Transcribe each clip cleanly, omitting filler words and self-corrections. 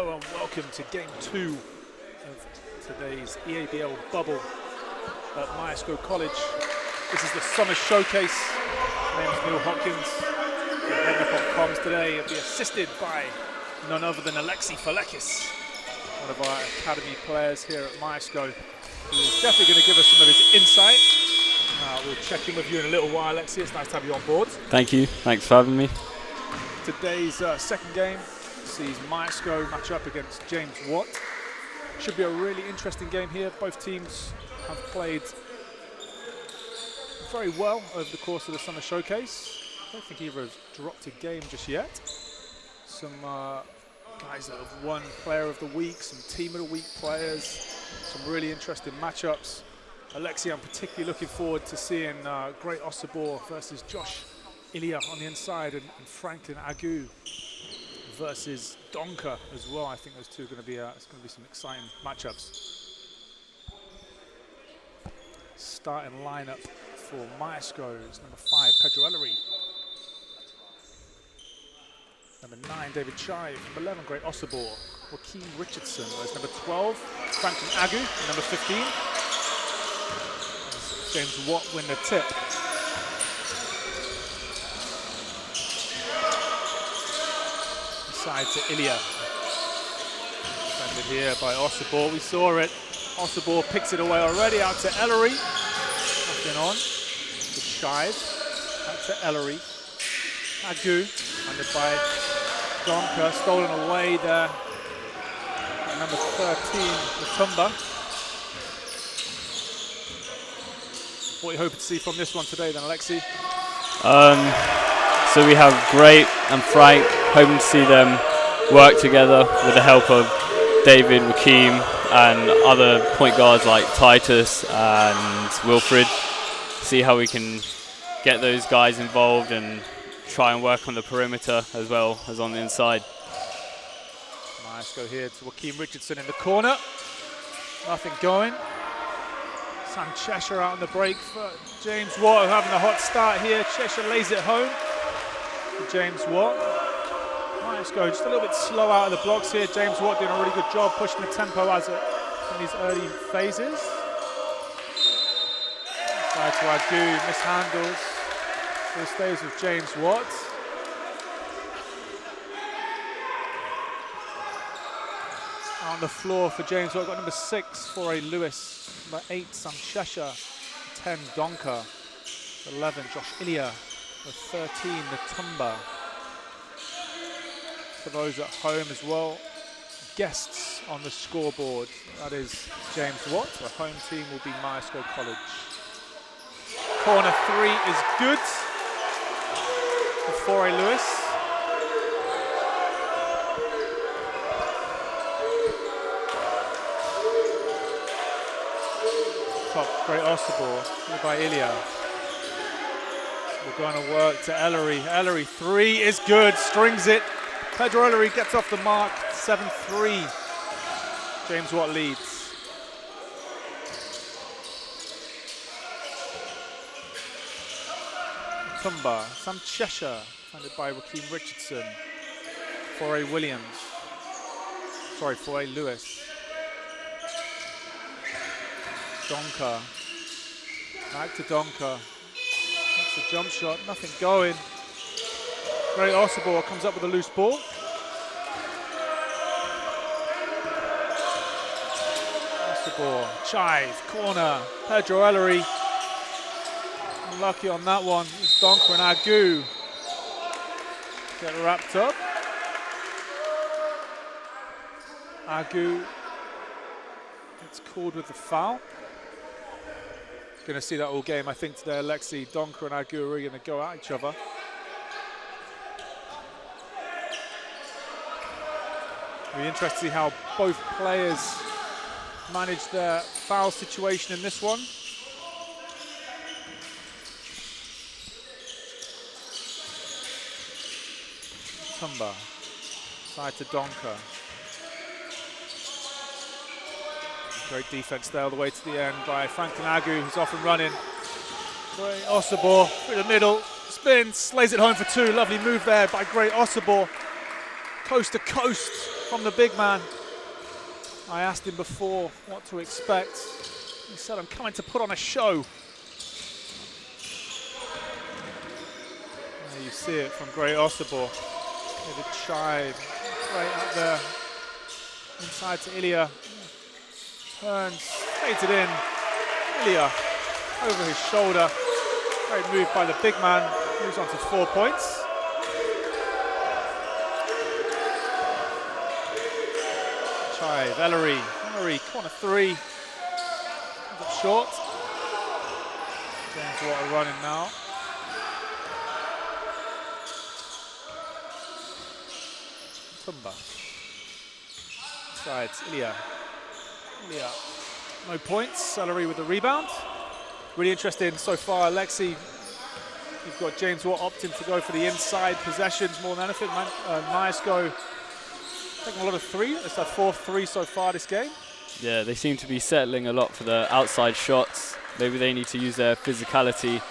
Hello and welcome to Game 2 of today's EABL bubble at Myerscough College. This is the summer showcase. My name is Neil Hopkins. We're heading up on comms today. I'll be assisted by none other than Alexi Falekis, one of our academy players here at Myerscough, who is definitely going to give us some of his insight. We'll check in with you in a little while, Alexi. It's nice to have you on board. Thank you. Thanks for having me. Today's second game sees Myerscough match up against James Watt. Should be a really interesting game here. Both teams have played very well over the course of the summer showcase. I don't think either has dropped a game just yet. Some guys that have won Player of the Week, some Team of the Week players, some really interesting matchups. Alexi, I'm particularly looking forward to seeing Great Osobor versus Josh Ilya on the inside and Franklin Agu versus Donker as well. I think those two are going to be it's going to be some exciting matchups. Starting lineup for Myerscough is number 5, Pedro Ellery. Number 9, David Chive. Number 11, Great Osobor. Joaquin Richardson. There's number 12, Franklin Agu. And number 15, James Watt win the tip. Side to Ilya. Defended here by Osobor. We saw it. Osobor picks it away already out to Ellery. Nothing on. To Chive. Back to Ellery. Agu. Handed by Donker. Stolen away there. And number 13, Matumba. What are you hoping to see from this one today then, Alexi? So we have Great and Frank, hoping to see them work together with the help of David, Joaquin, and other point guards like Titus and Wilfred. See how we can get those guys involved and try and work on the perimeter as well as on the inside. Nice go here to Joaquin Richardson in the corner. Nothing going. Sam Cheshire out on the break for James Watt, having a hot start here. Cheshire lays it home for James Watt. Myerscough just a little bit slow out of the blocks here. James Watt doing a really good job pushing the tempo as in these early phases. Side to Agu, mishandles. So stays with James Watt. On the floor for James Watt, got number 6, Foray Lewis. Number 8, Sam Cheshire. 10, Donker. 11, Josh Ilya. Number 13, Matumba. For those at home as well, guests on the scoreboard. That is James Watt. The home team will be Myerscough College. Corner 3 is good for Foray Lewis. Top, Great Osobor, by Ilya. We're going to work to Ellery. Ellery, 3 is good, strings it. Pedro Ellery gets off the mark, 7-3. James Watt leads. Tumba, Sam Cheshire, funded by Joaquin Richardson. Foray Lewis. Donker, back to Donker. That's a jump shot, nothing going. Great Osobor comes up with a loose ball. Osobor, Chive, corner, Pedro Ellery. Unlucky on that one. It's Donker and Agu get wrapped up. Agu gets called with the foul. Going to see that all game, I think, today. Alexi, Donker and Agu are really going to go at each other. It'll be interesting to see how both players manage their foul situation in this one. Tumba, side to Donker. Great defense there all the way to the end by Franklin Agu, who's off and running. Great Osobor through the middle, spins, lays it home for 2. Lovely move there by Great Osobor. Coast to coast from the big man. I asked him before what to expect. He said, I'm coming to put on a show. There you see it from Great Osobor. With a chive right out there. Inside to Ilya. Turns, fades it in. Ilya over his shoulder. Great move by the big man. Moves on to 4 points. Chive, Ellery, corner 3. Comes up short. James Watt running now. Tumba. Inside, Ilya. No points. Ellery with the rebound. Really interesting so far, Alexi. You've got James Watt opting to go for the inside possessions more than anything. Myerscough taking a lot of 3. It's their 4th 3 so far this game. Yeah, they seem to be settling a lot for the outside shots. Maybe they need to use their physicality,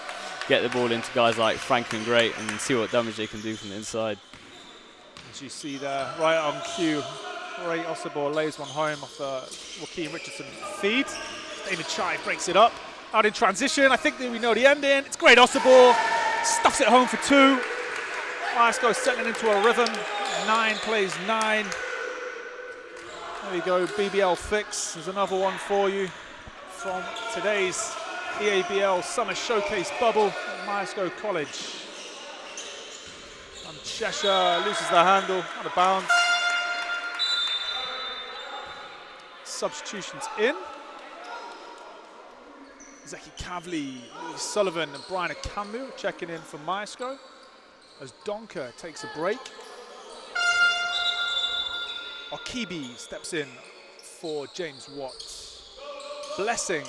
get the ball into guys like Frank and Great and see what damage they can do from the inside. As you see there, right on cue, Great Osobor lays one home off the Joaquin Richardson feed. David Chive breaks it up. Out in transition, I think that we know the ending. It's Great Osobor, stuffs it home for 2. Myerscough settling into a rhythm. 9 plays 9. There you go, BBL fix. There's another one for you from today's EABL Summer Showcase bubble at Myerscough College. And Cheshire loses the handle, out of bounds. Substitutions in. Zeki Kavli, Louis Sullivan and Brian Akambu checking in for Myerscough as Donker takes a break. Okibi steps in for James Watt. Blessing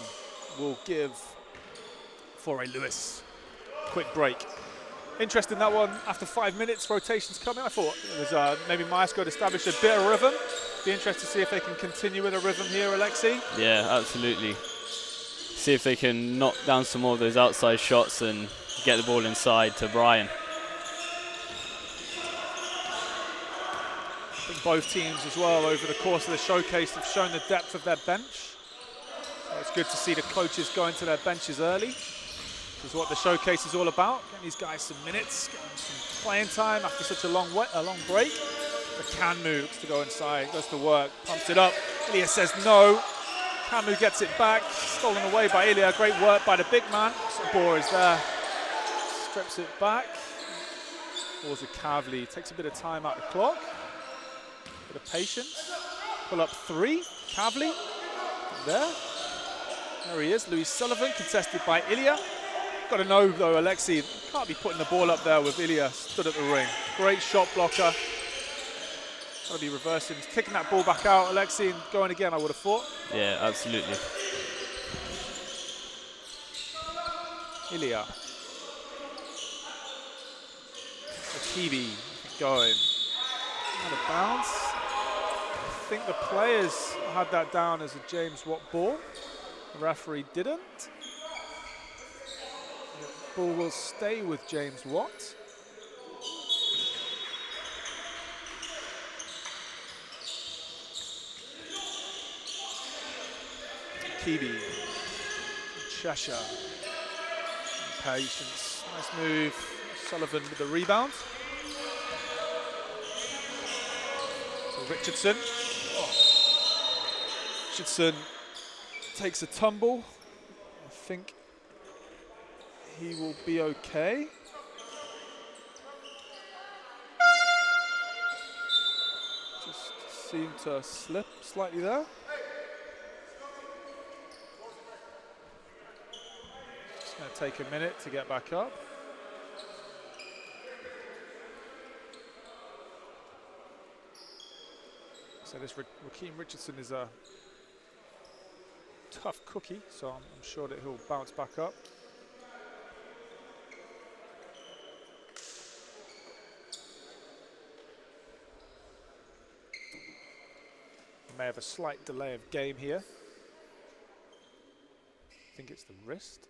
will give for a Lewis. Quick break. Interesting that one, after 5 minutes, rotations coming. I thought it was maybe Myerscough had established a bit of rhythm. Be interested to see if they can continue with a rhythm here, Alexi. Yeah, absolutely. See if they can knock down some more of those outside shots and get the ball inside to Brian. I think both teams as well over the course of the showcase have shown the depth of their bench. So it's good to see the coaches going to their benches early. This is what the showcase is all about. Getting these guys some minutes, getting some playing time after such a long break. The Kanmu looks to go inside, goes to work, pumps it up. Ilya says no. Kanmu gets it back, stolen away by Ilya. Great work by the big man. Osobor is there, strips it back. Balls with Kavli, takes a bit of time out the clock. Bit of patience. Pull up 3, Kavli, there. There he is, Louis Sullivan, contested by Ilya. Got to know though, Alexi, can't be putting the ball up there with Ilya stood at the ring. Great shot blocker. Got to be reversing, kicking that ball back out, Alexi, and going again, I would have thought. Yeah, absolutely. Ilya. Akibi going. Out of bounds. I think the players had that down as a James Watt ball. The referee didn't. The ball will stay with James Watt. Kibi, Cheshire, patience, nice move. Sullivan with the rebound. So Richardson. Oh. Richardson takes a tumble. I think he will be okay. Just seemed to slip slightly there. It's going to take a minute to get back up. So this Joaquin Richardson is a tough cookie, so I'm sure that he'll bounce back up. We may have a slight delay of game here. I think it's the wrist.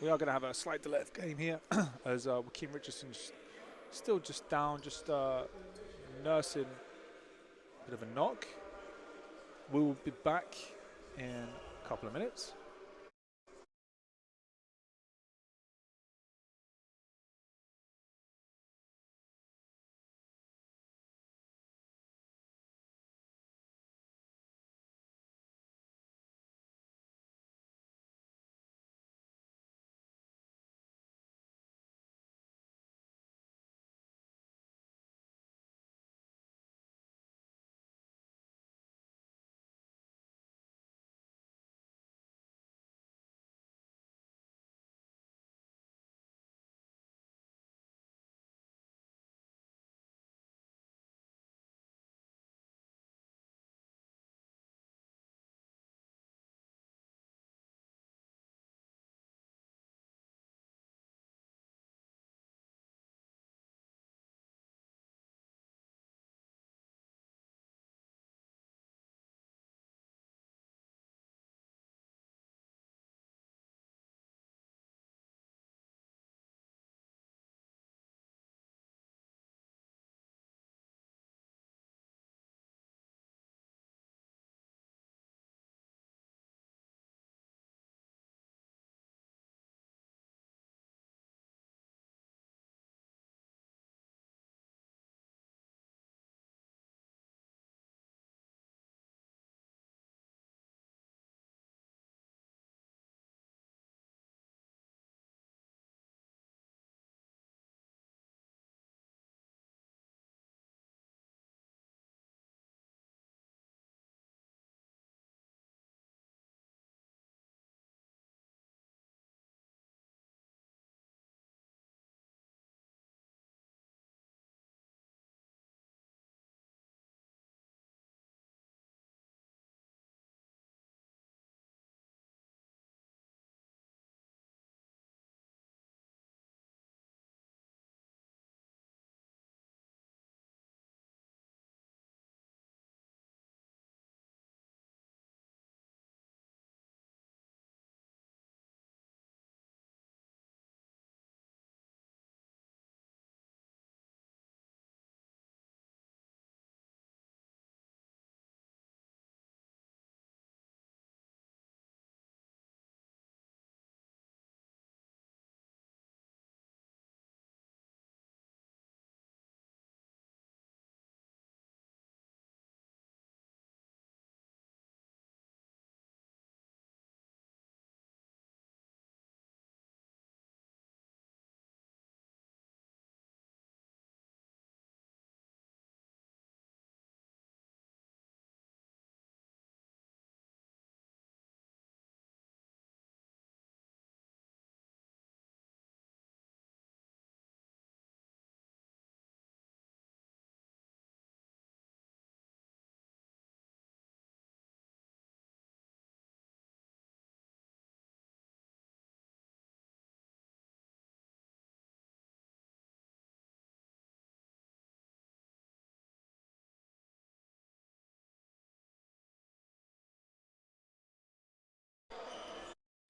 We are going to have a slight delay of game here as Joaquin Richardson's still just down, just nursing a bit of a knock. We will be back in a couple of minutes.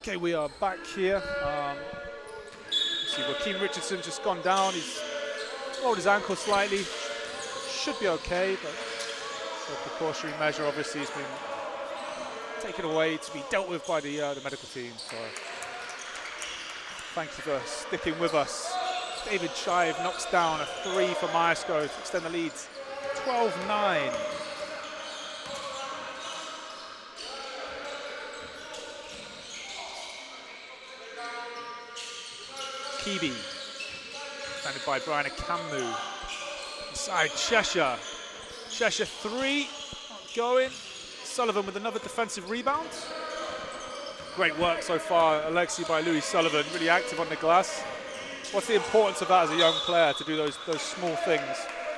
Okay, we are back here. See, Joaquin Richardson just gone down. He's rolled his ankle slightly. Should be okay, but the precautionary measure obviously has been taken away to be dealt with by the medical team. So thank you for sticking with us. David Shive knocks down a 3 for Myerscough to extend the lead 12-9. Kibi, defended by Brian Akammu. Inside Cheshire. Cheshire 3, not going. Sullivan with another defensive rebound. Great work so far, Alexi, by Louis Sullivan, really active on the glass. What's the importance of that as a young player, to do those small things?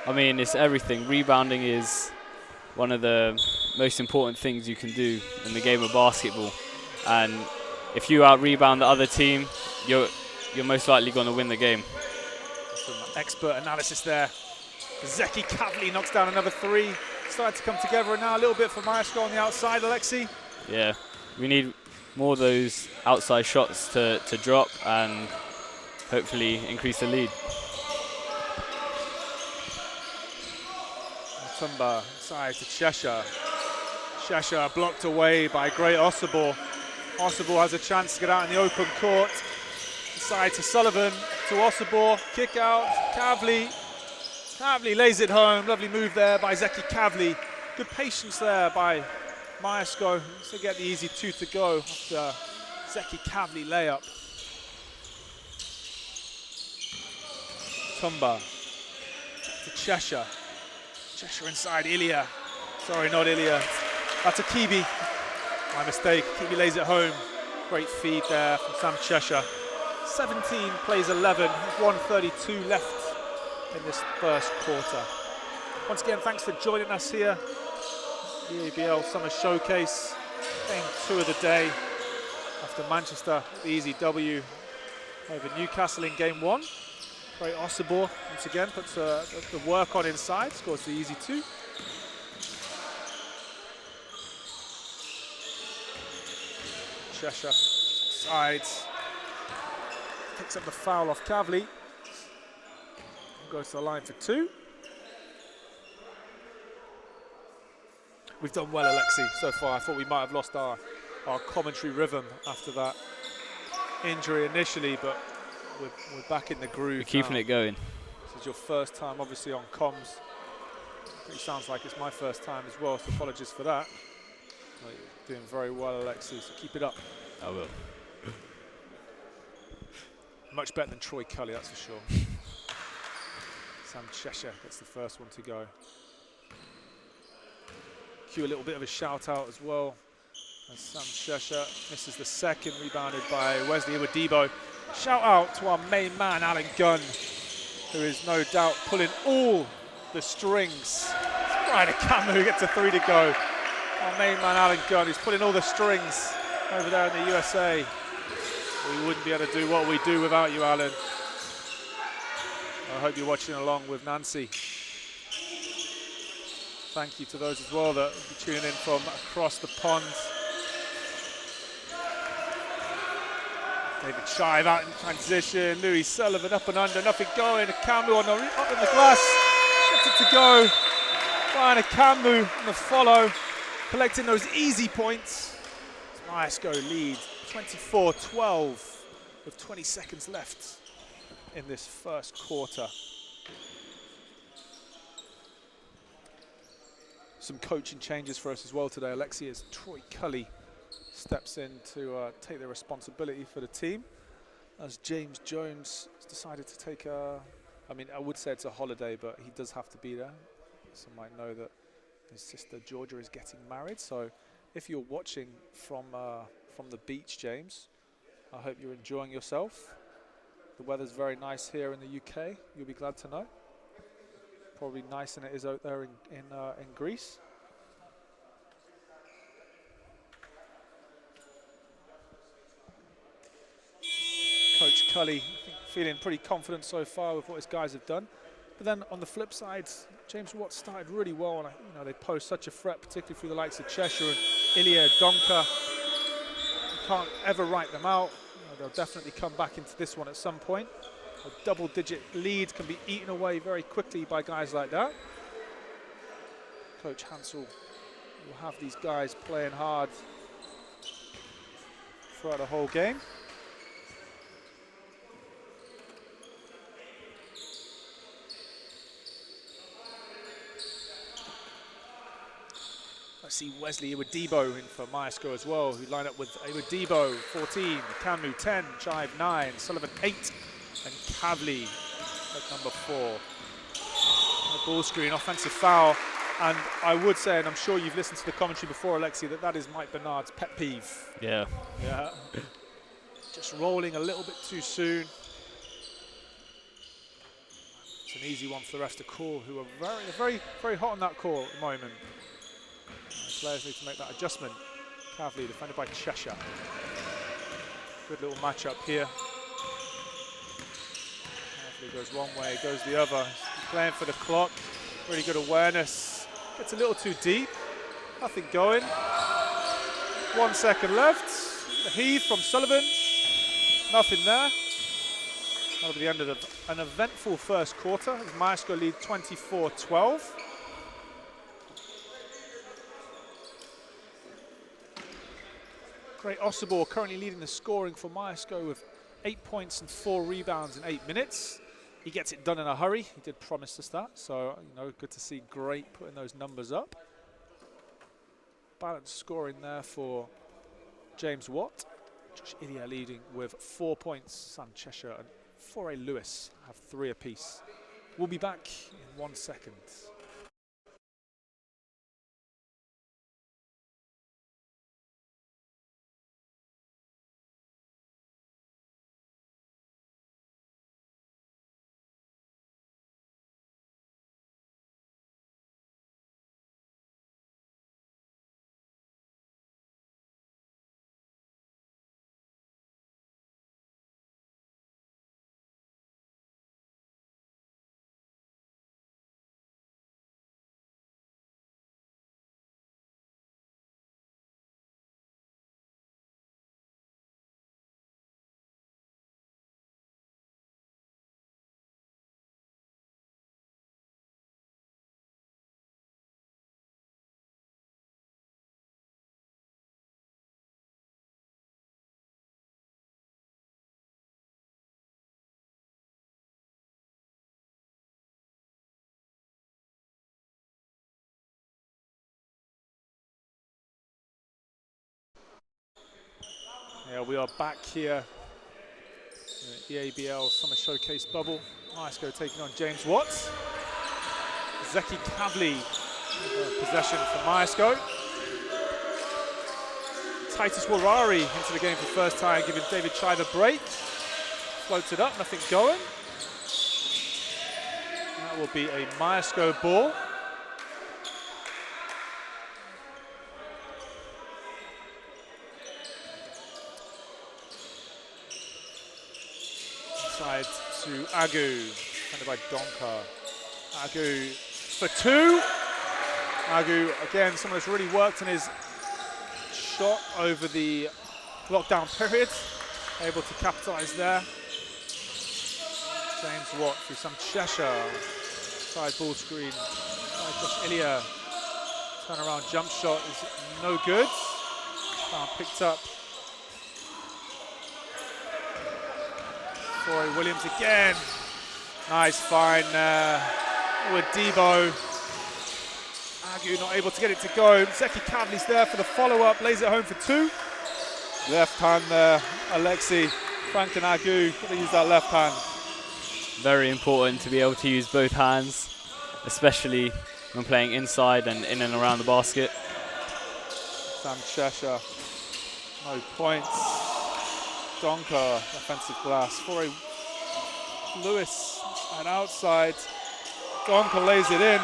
I mean, it's everything. Rebounding is one of the most important things you can do in the game of basketball. And if you out-rebound the other team, you're most likely going to win the game. Some expert analysis there. Zeki Kavli knocks down another 3. Started to come together now a little bit for Myerscough on the outside, Alexi. Yeah, we need more of those outside shots to drop and hopefully increase the lead. Tumba inside to Cheshire. Cheshire blocked away by Great Ossibor. Ossibor has a chance to get out in the open court. Inside to Sullivan, to Ossibor, kick out, Kavli. Kavli lays it home, lovely move there by Zeki Kavli. Good patience there by Myerscough to get the easy 2 to go after Zeki Kavli layup. Tumba to Cheshire. Cheshire inside, Ilya. Sorry, not Ilya. That's a Kibi. My mistake. Kibi lays it home. Great feed there from Sam Cheshire. 17 plays 11. 1:32 left in this first quarter. Once again, thanks for joining us here. EABL Summer Showcase. Game 2 of the day after Manchester, the easy W over Newcastle in game 1. Great Ossibor once again puts the work on inside, scores the easy 2. Cheshire sides, picks up the foul off Kavli, goes to the line for 2. We've done well, Alexi, so far. I thought we might have lost our commentary rhythm after that injury initially, but we're back in the groove. We're keeping it going. This is your first time, obviously, on comms. It sounds like it's my first time as well, so apologies for that. Well, you're doing very well, Alexi, so keep it up. I will. Much better than Troy Cully, that's for sure. Sam Cheshire gets the first one to go. Cue a little bit of a shout out as well, as Sam Cheshire misses the second, rebounded by Wesley Iwadebo. Shout out to our main man, Alan Gunn, who is no doubt pulling all the strings. Ryder Cameron who gets a 3 to go. Our main man, Alan Gunn, who's pulling all the strings over there in the USA. We wouldn't be able to do what we do without you, Alan. I hope you're watching along with Nancy. Thank you to those as well that will be tuning in from across the pond. David Shive out in transition. Louis Sullivan up and under, nothing going. Akamu up in the glass, gets it to go. Ryan Akamu on the follow, collecting those easy points. Myerscough lead 24-12 with 20 seconds left in this first quarter. Some coaching changes for us as well today, Alexi, as Troy Cully steps in to take the responsibility for the team, as James Jones has decided to take I mean, I would say it's a holiday, but he does have to be there. Some might know that his sister Georgia is getting married, so if you're watching from the beach, James, I hope you're enjoying yourself. The weather's very nice here in the UK, you'll be glad to know. Probably nicer than it is out there in Greece. Coach Cully, I think, feeling pretty confident so far with what his guys have done. But then on the flip side, James Watt started really well, and they pose such a threat, particularly through the likes of Cheshire and Ilya Donka. You can't ever write them out. They'll definitely come back into this one at some point. A double-digit lead can be eaten away very quickly by guys like that. Coach Hansel will have these guys playing hard throughout the whole game. Let's see Wesley Iwadebo in for Myerscough as well, who line up with Iwadebo 14, Kamu 10, Chive 9, Sullivan 8, and Kavli at number 4. The ball screen, offensive foul, and I would say, and I'm sure you've listened to the commentary before, Alexi, that is Mike Bernard's pet peeve. Yeah. Yeah. Just rolling a little bit too soon. It's an easy one for the rest of the call, who are very, very hot on that call at the moment. Players need to make that adjustment. Kavli defended by Cheshire. Good little matchup here. Kavli goes one way, goes the other. He's playing for the clock. Really good awareness. Gets a little too deep. Nothing going. 1 second left. The heave from Sullivan. Nothing there. That'll be the end of an eventful first quarter as Myerscough lead 24-12. Great Ossibor currently leading the scoring for Myerscough with 8 points and 4 rebounds in 8 minutes. He gets it done in a hurry. He did promise us that, so good to see Great putting those numbers up. Balanced scoring there for James Watt. Josh Ilya leading with 4 points. Sam Cheshire and Foray Lewis have 3 apiece. We'll be back in 1 second. Yeah, we are back here in the EABL Summer Showcase bubble. Myerscough taking on James Watt. Zeki Kavli, possession for Myerscough. Titus Warari into the game for the first time, giving David Chive a break. Floats it up, nothing going. That will be a Myerscough ball. Inside to Agu, defended by Donker. Agu for 2. Agu, again, someone that's really worked on his shot over the lockdown period. Able to capitalise there. James Watt through some Cheshire. Side ball screen by Josh Ilya. Turnaround jump shot is no good. Picked up. Foray Williams again. Nice find with Debo. Agu not able to get it to go. Zeki Kavli's there for the follow-up. Lays it home for 2. Left hand there. Alexi, Frank and Agu. Got to use that left hand. Very important to be able to use both hands, especially when playing inside and in and around the basket. Sam Cheshire, no points. Donker, offensive glass. Foray Lewis and outside. Donker lays it in.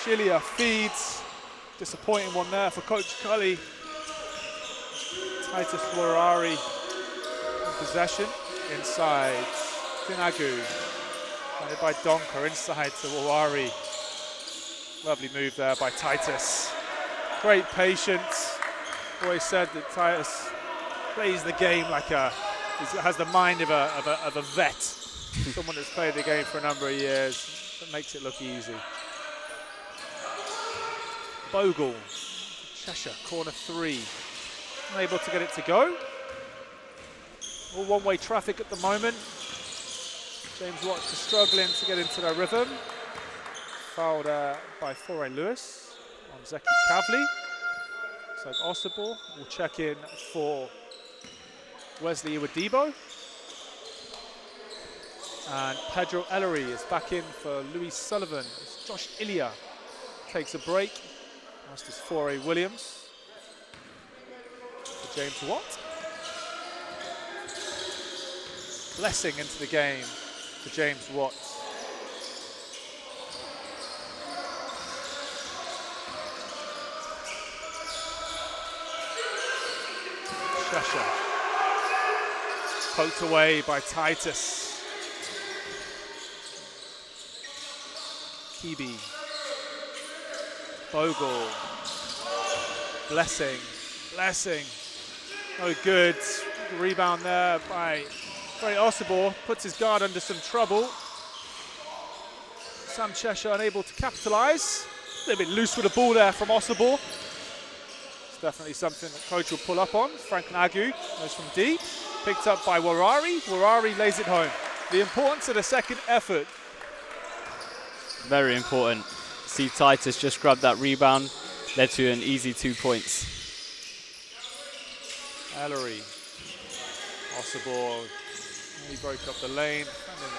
Chilia feeds. Disappointing one there for Coach Cully. Titus Florari in possession. Inside. Tinagu. Funded by Donker. Inside to Wawari. Lovely move there by Titus. Great patience. Always said that Titus plays the game like has the mind of a vet. Someone that's played the game for a number of years. That makes it look easy. Bogle, Cheshire, corner 3. Unable to get it to go. All one-way traffic at the moment. James Watts is struggling to get into their rhythm. Fouled by Foray Lewis on Zeki Kavli. So Ossibor will check in for Wesley Iwadebo. And Pedro Ellery is back in for Louis Sullivan. As Josh Ilya takes a break. That's just Foray Williams for James Watt. Blessing into the game for James Watt. Cheshire. Poked away by Titus. Kibi. Bogle. Blessing. Oh, good. Rebound there by Osibor. Puts his guard under some trouble. Sam Cheshire unable to capitalise. A little bit loose with the ball there from Osibor. It's definitely something that coach will pull up on. Frank Nagu goes from deep. Picked up by Warari. Warari lays it home. The importance of the second effort. Very important. See Titus just grabbed that rebound. Led to an easy 2 points. Ellery. Osibor. He broke up the lane. And then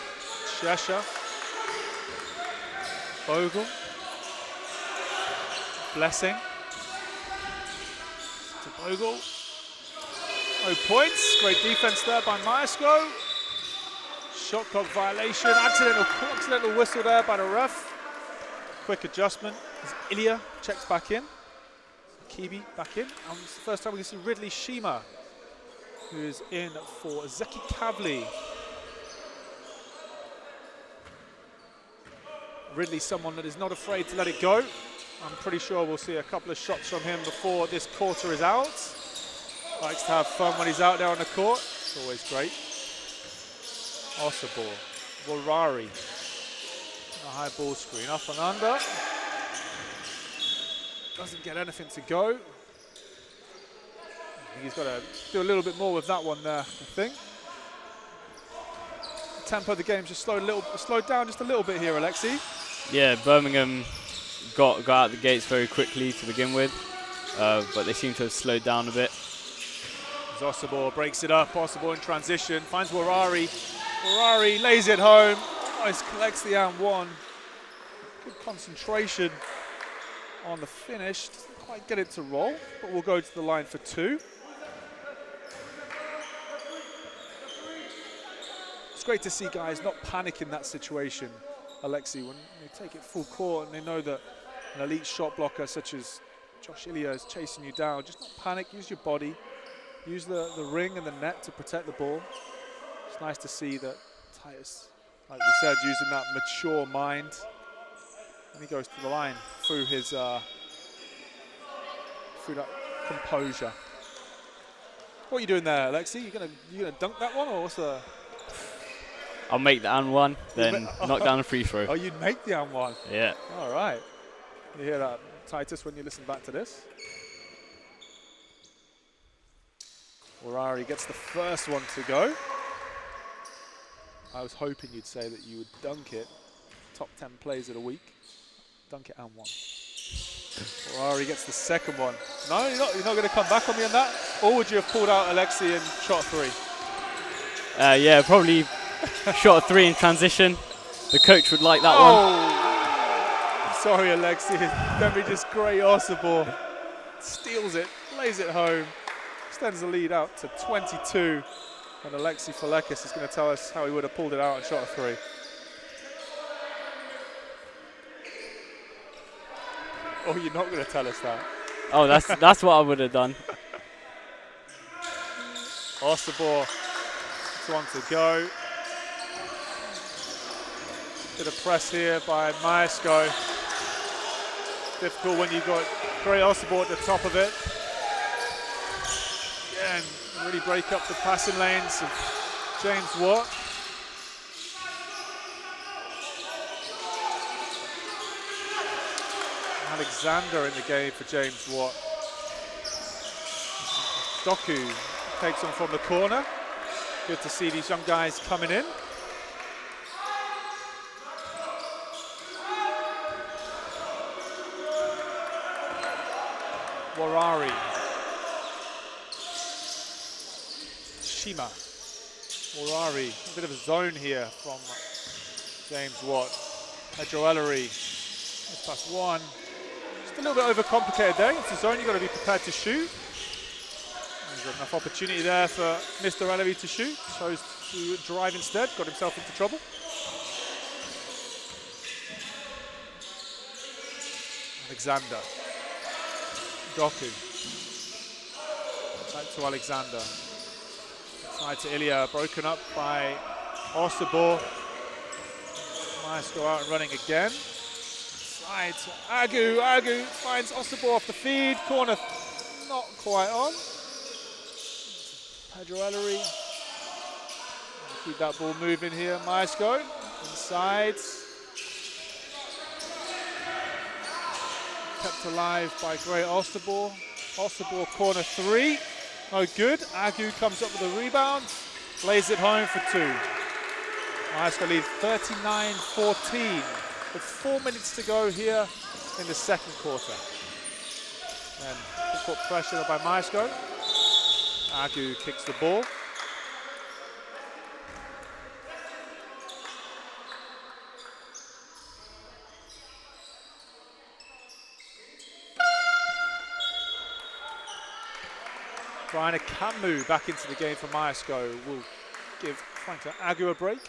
Cheshire. Bogle. Blessing. To Bogle. No points. Great defense there by Myerscough. Shot clock violation. Accidental whistle there by the ref. Quick adjustment as Ilya checks back in. Kibi back in. And it's the first time we can see Ridley Shima, who is in for Zeki Kavli. Ridley, someone that is not afraid to let it go. I'm pretty sure we'll see a couple of shots from him before this quarter is out. Likes to have fun when he's out there on the court. It's always great. Osibor, Warari. A high ball screen, up and under. Doesn't get anything to go. I think he's got to do a little bit more with that one there, I think. The tempo of the game just slowed down just a little bit here, Alexi. Yeah, Birmingham got out the gates very quickly to begin with, but they seem to have slowed down a bit. Osibor breaks it up. Osibor in transition, finds Warari. Warari lays it home. Nice, collects the and one. Good concentration on the finish. Doesn't quite get it to roll, but we'll go to the line for two. It's great to see guys not panic in that situation, Alexi, when they take it full court and they know that an elite shot blocker such as Josh Ilya is chasing you down. Just not panic, use your body, use the ring and the net to protect the ball. It's nice to see that Titus, like we said, using that mature mind. And he goes to the line through his through that composure. What are you doing there, Alexi? You gonna dunk that one, or what's the? I'll make the and one, then knock down a free throw. Oh, you'd make the and one. Yeah. All right. You hear that, Titus, when you listen back to this? Warari gets the first one to go. I was hoping you'd say that you would dunk it. Top 10 plays of the week. Dunk it and one. Warari gets the second one. No, you're not going to come back on me on that? Or would you have pulled out Alexi and shot three? Yeah, probably shot a three in transition. The coach would like that one. Sorry, Alexi. Let me just grey Osibor. Steals it, lays it home. Extends the lead out to 22. And Alexi Falekis is going to tell us how he would have pulled it out and shot a three. Oh, you're not going to tell us that? Oh, that's what I would have done. Osibor, it's one to go. Bit of press here by Myerscough. Difficult when you've got Gray Osibor at the top of it. Again, really break up the passing lanes of James Watt. Alexander in the game for James Watt. Doku takes on from the corner. Good to see these young guys coming in. Warari. Shima. Warari. A bit of a zone here from James Watt. Pedro Ellery. That's plus one. Just a little bit overcomplicated there. It's a zone you've got to be prepared to shoot. There's enough opportunity there for Mr. Ellery to shoot. Chose to drive instead. Got himself into trouble. Alexander. Doku. Back to Alexander. Side to Ilya, broken up by Osibor. Myerscough out and running again. Side to Agu. Agu finds Osibor off the feed. Corner not quite on. Pedro Ellery. Keep that ball moving here. Myerscough inside. Kept alive by Great Osterball. Osterball corner 3. No good. Agu comes up with a rebound. Lays it home for 2. Myerscough lead 39-14 with 4 minutes to go here in the second quarter. And put pressure by Myerscough. Agu kicks the ball. Brian Akamu back into the game for Myerscough will give Franklin Agu a break,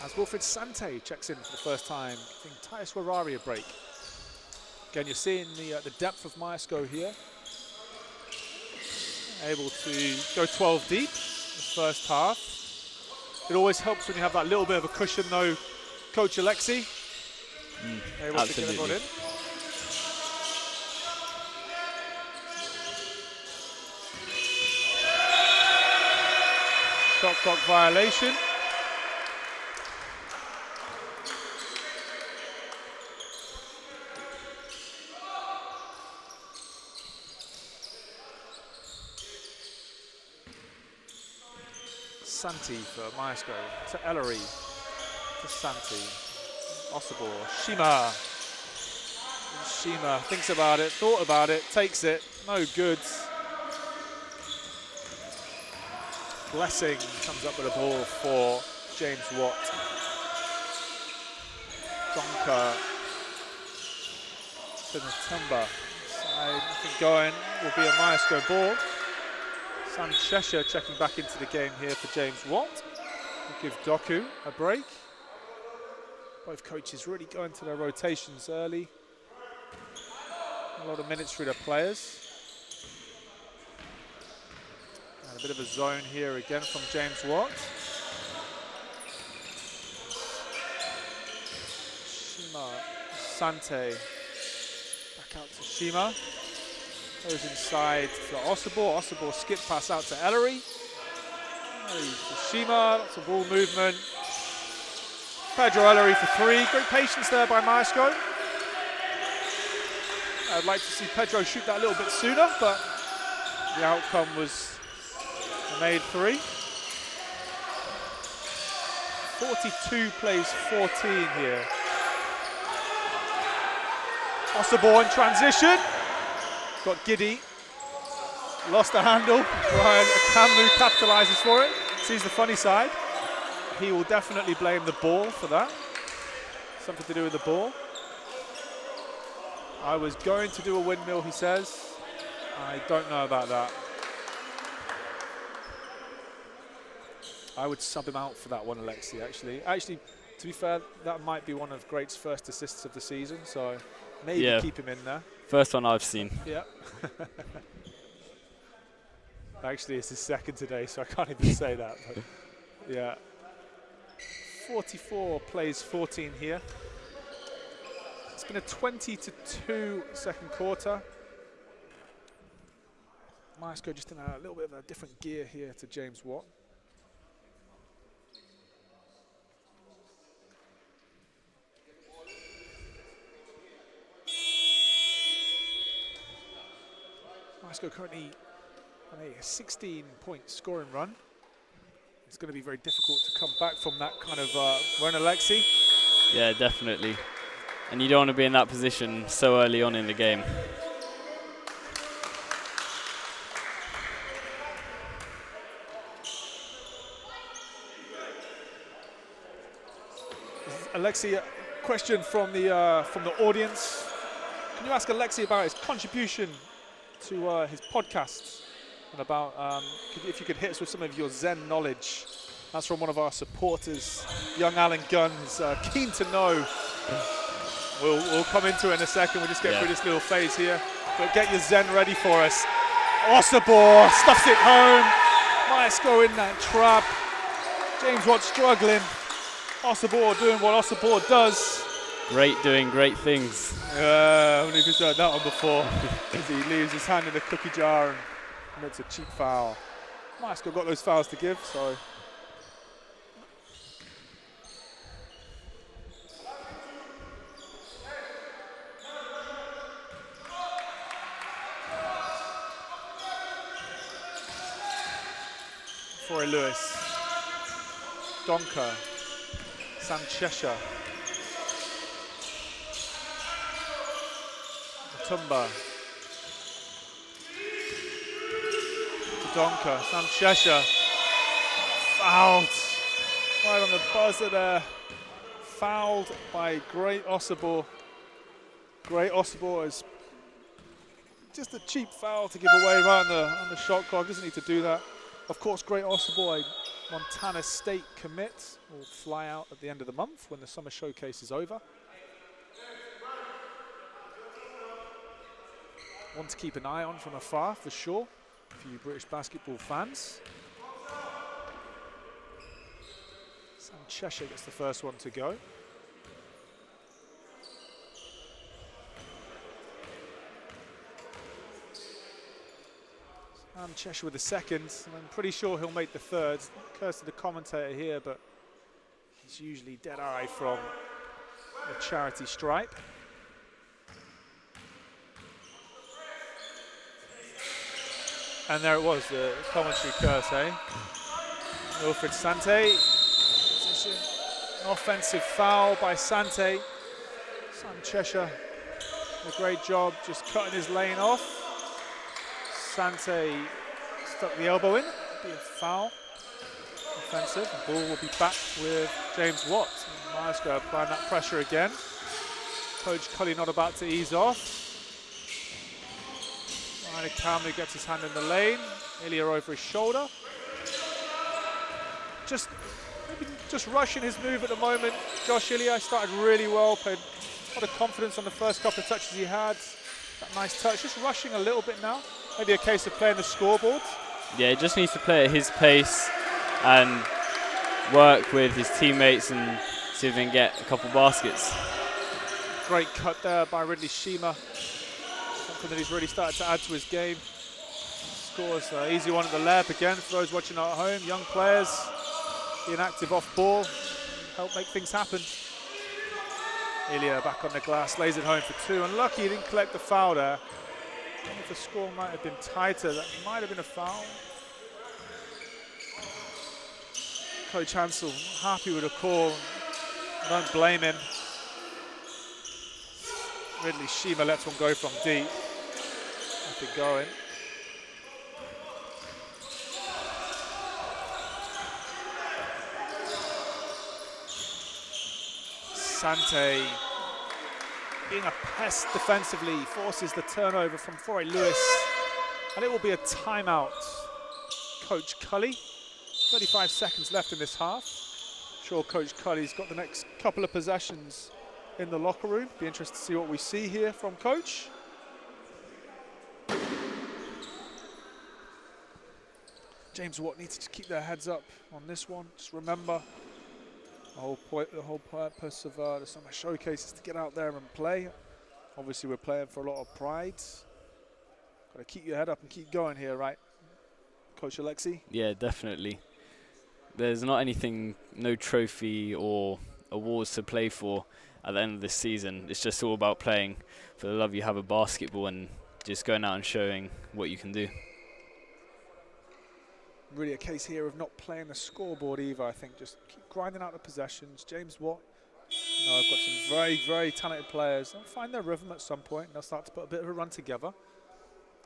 as Wilfred Sante checks in for the first time, giving Titus Warari a break. Again, you're seeing the depth of Myerscough here. Able to go 12 deep in the first half. It always helps when you have that little bit of a cushion though, Coach Alexi. Able to get everyone in. Shot clock violation. Santi for Myerscough, to Ellery, to Santi, Osterball, Shima thinks about it, thought about it, takes it, no good. Blessing comes up with a ball for James Watt. Donker to Natumba. Side, nothing going, will be a Myerscough ball. Sam Cheshire checking back into the game here for James Watt. We'll give Doku a break. Both coaches really going to their rotations early. A lot of minutes through their players. And a bit of a zone here again from James Watt. Shima, Sante, back out to Shima. Goes inside to Osterball. Osterball skip pass out to Ellery. To Shima, lots of ball movement. Pedro Ellery for 3. Great patience there by Myerscough. I'd like to see Pedro shoot that a little bit sooner, but the outcome was a made 3. 42 plays 14 here. Osterball in transition. Got giddy, lost the handle. Brian Akamu capitalises for it, sees the funny side. He will definitely blame the ball for that. Something to do with the ball. I was going to do a windmill, he says. I don't know about that. I would sub him out for that one, Alexi, actually. Actually, to be fair, that might be one of Great's first assists of the season, so maybe keep him in there. First one I've seen. Yeah. Actually, it's his second today, so I can't even say that. But yeah. 44 plays 14 here. It's been a 20-2 second quarter. Myerscough just in a little bit of a different gear here to James Watt. Myerscough currently on a 16-point scoring run. It's going to be very difficult to come back from that kind of run, Alexi. Yeah, definitely. And you don't want to be in that position so early on in the game. Alexi, a question from the audience. Can you ask Alexi about his contribution to his podcasts, and about if you could hit us with some of your Zen knowledge? That's from one of our supporters, young Alan Gunn, is keen to know. We'll come into it in a second. We'll just get through this little phase here. But get your Zen ready for us. Osterball stuffs it home. Myerscough in that trap. James Watt struggling. Osterball doing what Osterball does. Doing great things. Yeah, I haven't even heard that one before. As he leaves his hand in the cookie jar and commits a cheap foul. Myerscough got those fouls to give, so. For Lewis, Donker, Sam Cheshire, Matumba, Donker, Sam Cheshire, fouled, right on the buzzer there, fouled by Great Ossibor. Great Ossibor is just a cheap foul to give away right on the shot clock, doesn't need to do that. Of course, Great Ossibor, a Montana State commit, will fly out at the end of the month when the summer showcase is over. One to keep an eye on from afar, for sure, for you British basketball fans. Sam Cheshire gets the first one to go. Sam Cheshire with the second, and I'm pretty sure he'll make the third. Curse to the commentator here, but he's usually dead eye from the charity stripe. And there it was, the commentary curse, eh? Wilfred Sante. An offensive foul by Sante. Sam Cheshire, a great job just cutting his lane off. Sante stuck the elbow in, be a foul, offensive. The ball will be back with James Watt. Myerscough applying that pressure again. Coach Cully not about to ease off. Ryan Calmly gets his hand in the lane. Ilya over his shoulder. Just rushing his move at the moment. Josh Ilya started really well, played a lot of confidence on the first couple of touches he had. That nice touch, just rushing a little bit now. Maybe a case of playing the scoreboard. Yeah, he just needs to play at his pace and work with his teammates and see if he can get a couple baskets. Great cut there by Ridley Shima. Something that he's really started to add to his game. Scores an easy one at the layup again for those watching at home. Young players being active off ball, help make things happen. Ilya back on the glass, lays it home for two. Unlucky he didn't collect the foul there. If the score might have been tighter, that might have been a foul. Coach Hansel happy with the call. Don't blame him. Ridley Shima lets one go from deep. Keep it going. Sante, being a pest defensively, forces the turnover from Foray Lewis, and it will be a timeout. Coach Cully, 35 seconds left in this half. Sure, Coach Cully's got the next couple of possessions in the locker room. Be interested to see what we see here from Coach. James Watt needs to keep their heads up on this one. Just remember, the whole purpose of the summer showcase is to get out there and play. Obviously, we're playing for a lot of pride. Got to keep your head up and keep going here, right, Coach Alexi? Yeah, definitely. There's not anything, no trophy or awards to play for at the end of this season. It's just all about playing for the love you have of basketball and just going out and showing what you can do. Really a case here of not playing the scoreboard either. I think just keep grinding out the possessions. James Watt, I've got some very, very talented players. They'll find their rhythm at some point and they'll start to put a bit of a run together.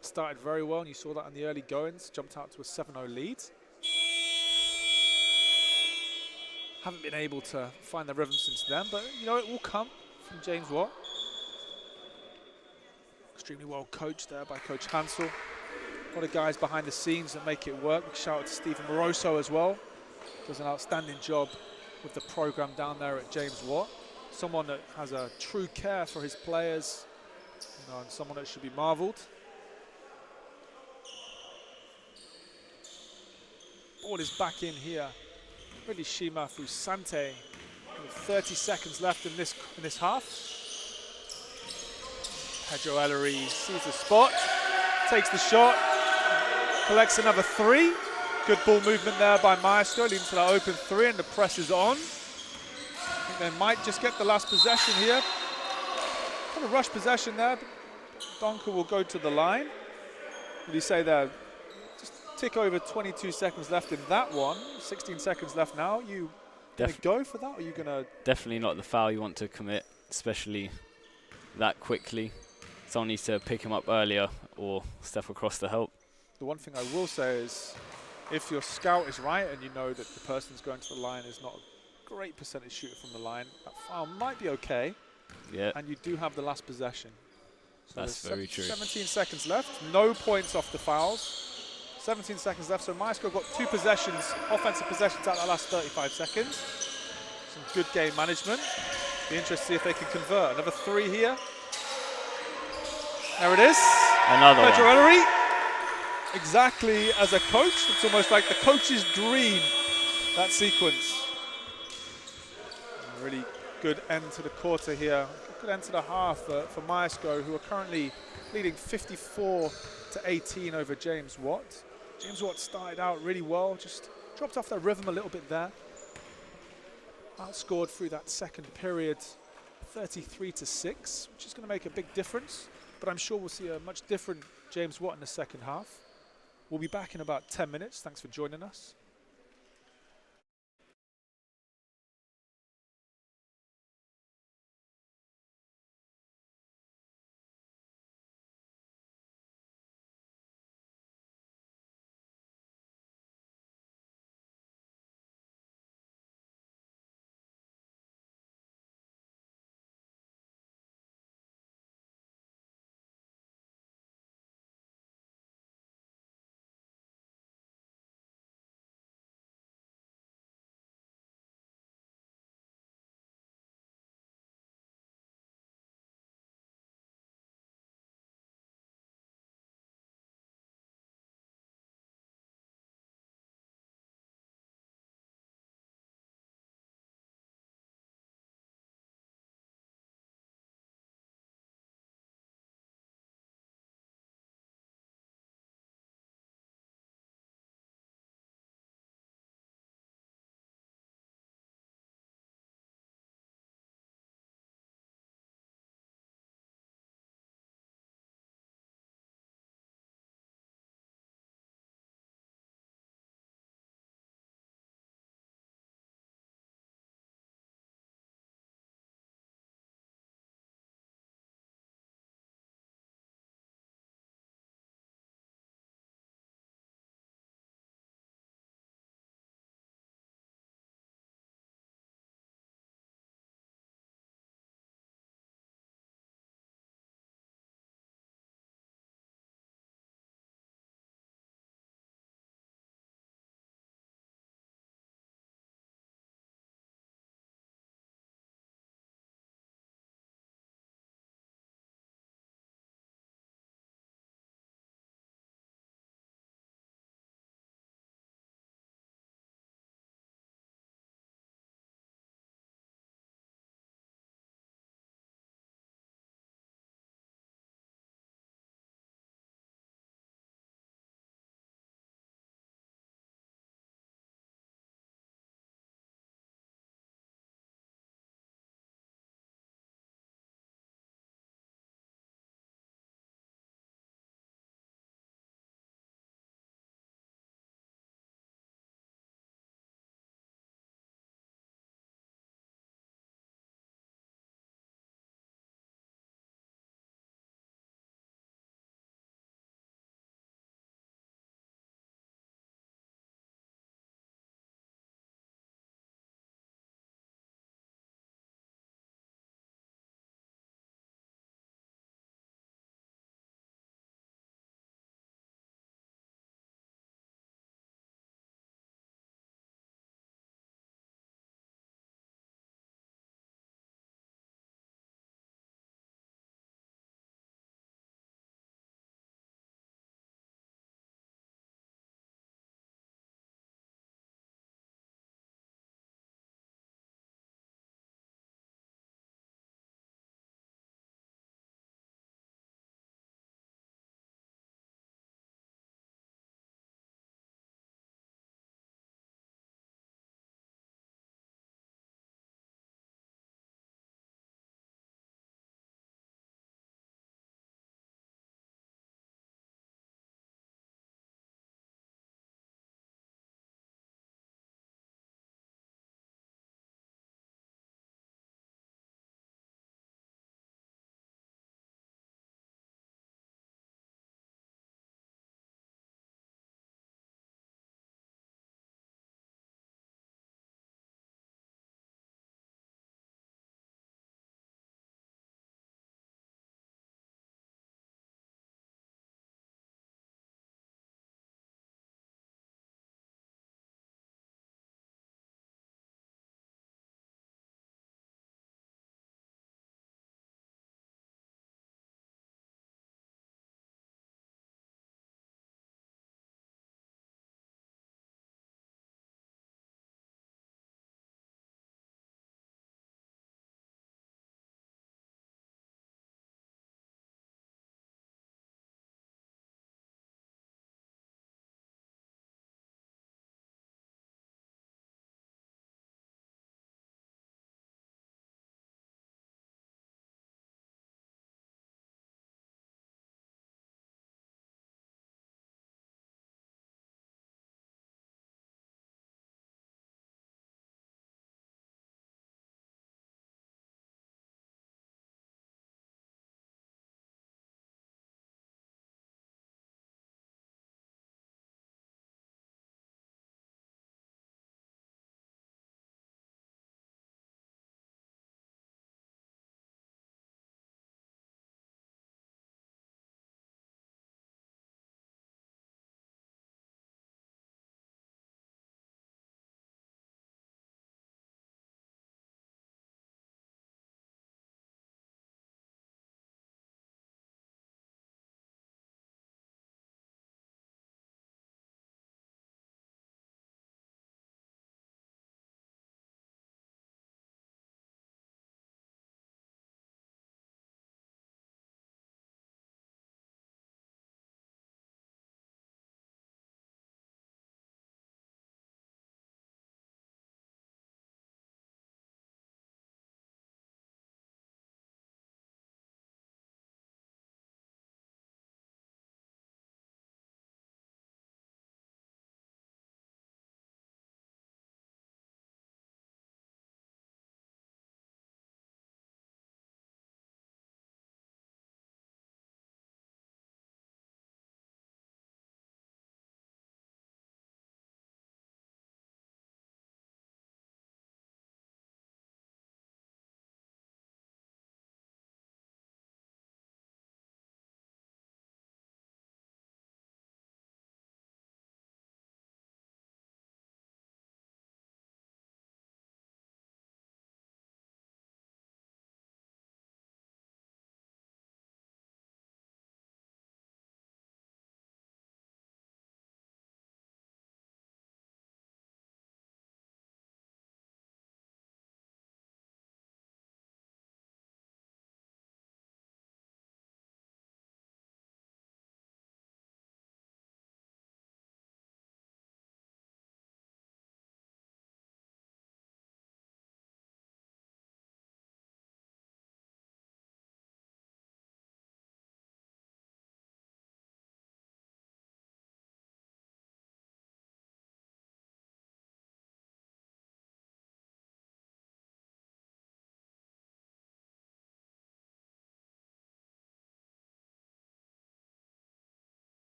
Started very well, and you saw that in the early goings. Jumped out to a 7-0 lead. Haven't been able to find their rhythm since then, but you know, it will come from James Watt. Extremely well coached there by Coach Hansel. A lot of guys behind the scenes that make it work. Big shout out to Stephen Moroso as well. Does an outstanding job with the program down there at James Watt. Someone that has a true care for his players, and someone that should be marveled. Ball is back in here. Really Shima through Sante. With 30 seconds left in this half. Pedro Ellery sees the spot, takes the shot, collects another three. Good ball movement there by Myerscough, leading to that open 3, and the press is on. I think they might just get the last possession here. Kind of rush possession there. Donker will go to the line. What do you say there? Just tick over 22 seconds left in that one. 16 seconds left now. You going to go for that, or are you going to... Definitely not the foul you want to commit, especially that quickly. Someone needs to pick him up earlier or step across to help. The one thing I will say is, if your scout is right and you know that the person's going to the line is not a great percentage shooter from the line, that foul might be okay. Yeah. And you do have the last possession. So that's very true. 17 seconds left. No points off the fouls. 17 seconds left. So Myerscough got 2 possessions, offensive possessions out the last 35 seconds. Some good game management. Be interested to see if they can convert. Another 3 here. There it is. Another one. Ellery. Exactly as a coach. It's almost like the coach's dream, that sequence. A really good end to the quarter here. Good end to the half for Myerscough, who are currently leading 54-18 over James Watt. James Watt started out really well, just dropped off their rhythm a little bit there. Outscored through that second period 33-6, which is going to make a big difference. But I'm sure we'll see a much different James Watt in the second half. We'll be back in about 10 minutes. Thanks for joining us.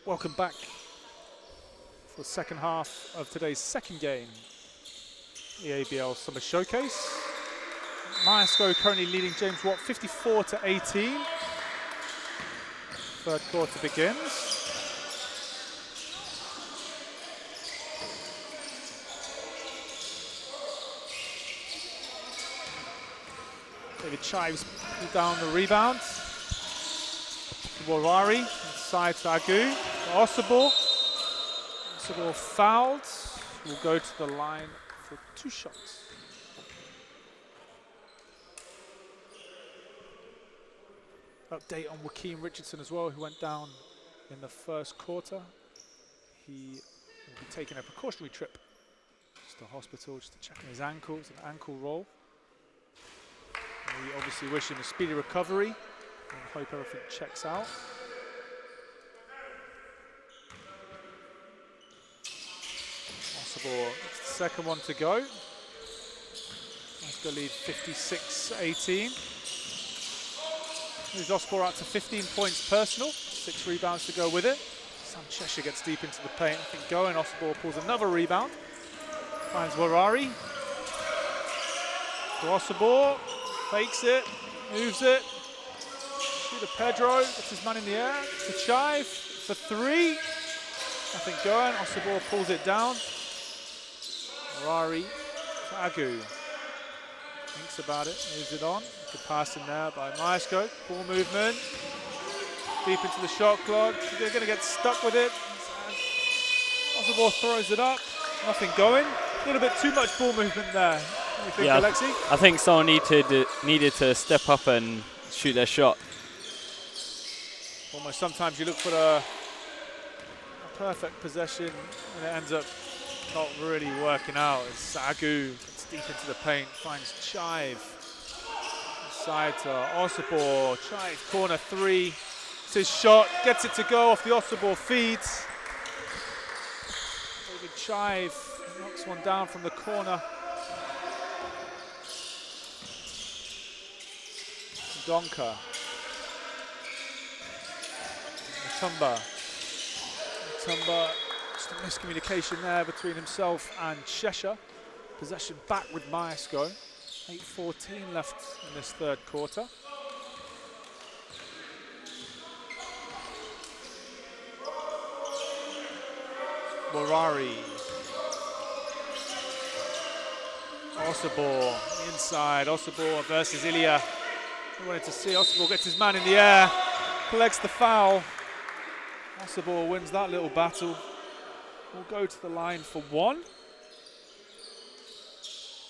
Welcome back for the second half of today's second game, EABL Summer Showcase. Myerscough currently leading James Watt 54-18. Third quarter begins. David Chives down the rebound. Warari inside to Agu. Osabor. Osabor fouled. Will go to the line for 2 shots. Update on Joaquin Richardson as well, who went down in the first quarter. He will be taking a precautionary trip to the hospital just to check on his ankle. It's an ankle roll. And we obviously wish him a speedy recovery and hope everything checks out. Osabor, it's the second one to go. Myerscough lead 56-18. Moves Osabor out to 15 points personal, 6 rebounds to go with it. Sam Cheshire gets deep into the paint. I think going, Osabor pulls another rebound. Finds Warari. To Osabor, fakes it, moves it. Shooter Pedro, gets his man in the air. To Chive for 3. Nothing going, Osabor pulls it down. Warari to Agu. Thinks about it, moves it on. Good pass in there by Myerscough. Ball movement. Deep into the shot clock. They're going to get stuck with it. Osabor throws it up. Nothing going. A little bit too much ball movement there. What do you think, Alexi? I think someone needed to step up and shoot their shot. Almost sometimes you look for a perfect possession and it ends up not really working out. It's Agu gets deep into the paint, finds Chive. Side to Osabor, Chive, corner 3. It's his shot, gets it to go off the Osabor feeds. David Chive knocks one down from the corner. Donka. Mutumba, just a miscommunication there between himself and Cheshire. Possession back with Myerscough. 8:14 left in this third quarter. Warari. Osabor inside. Osabor versus Ilya. We wanted to see Osabor gets his man in the air, collects the foul. Osabor wins that little battle. We'll go to the line for 1.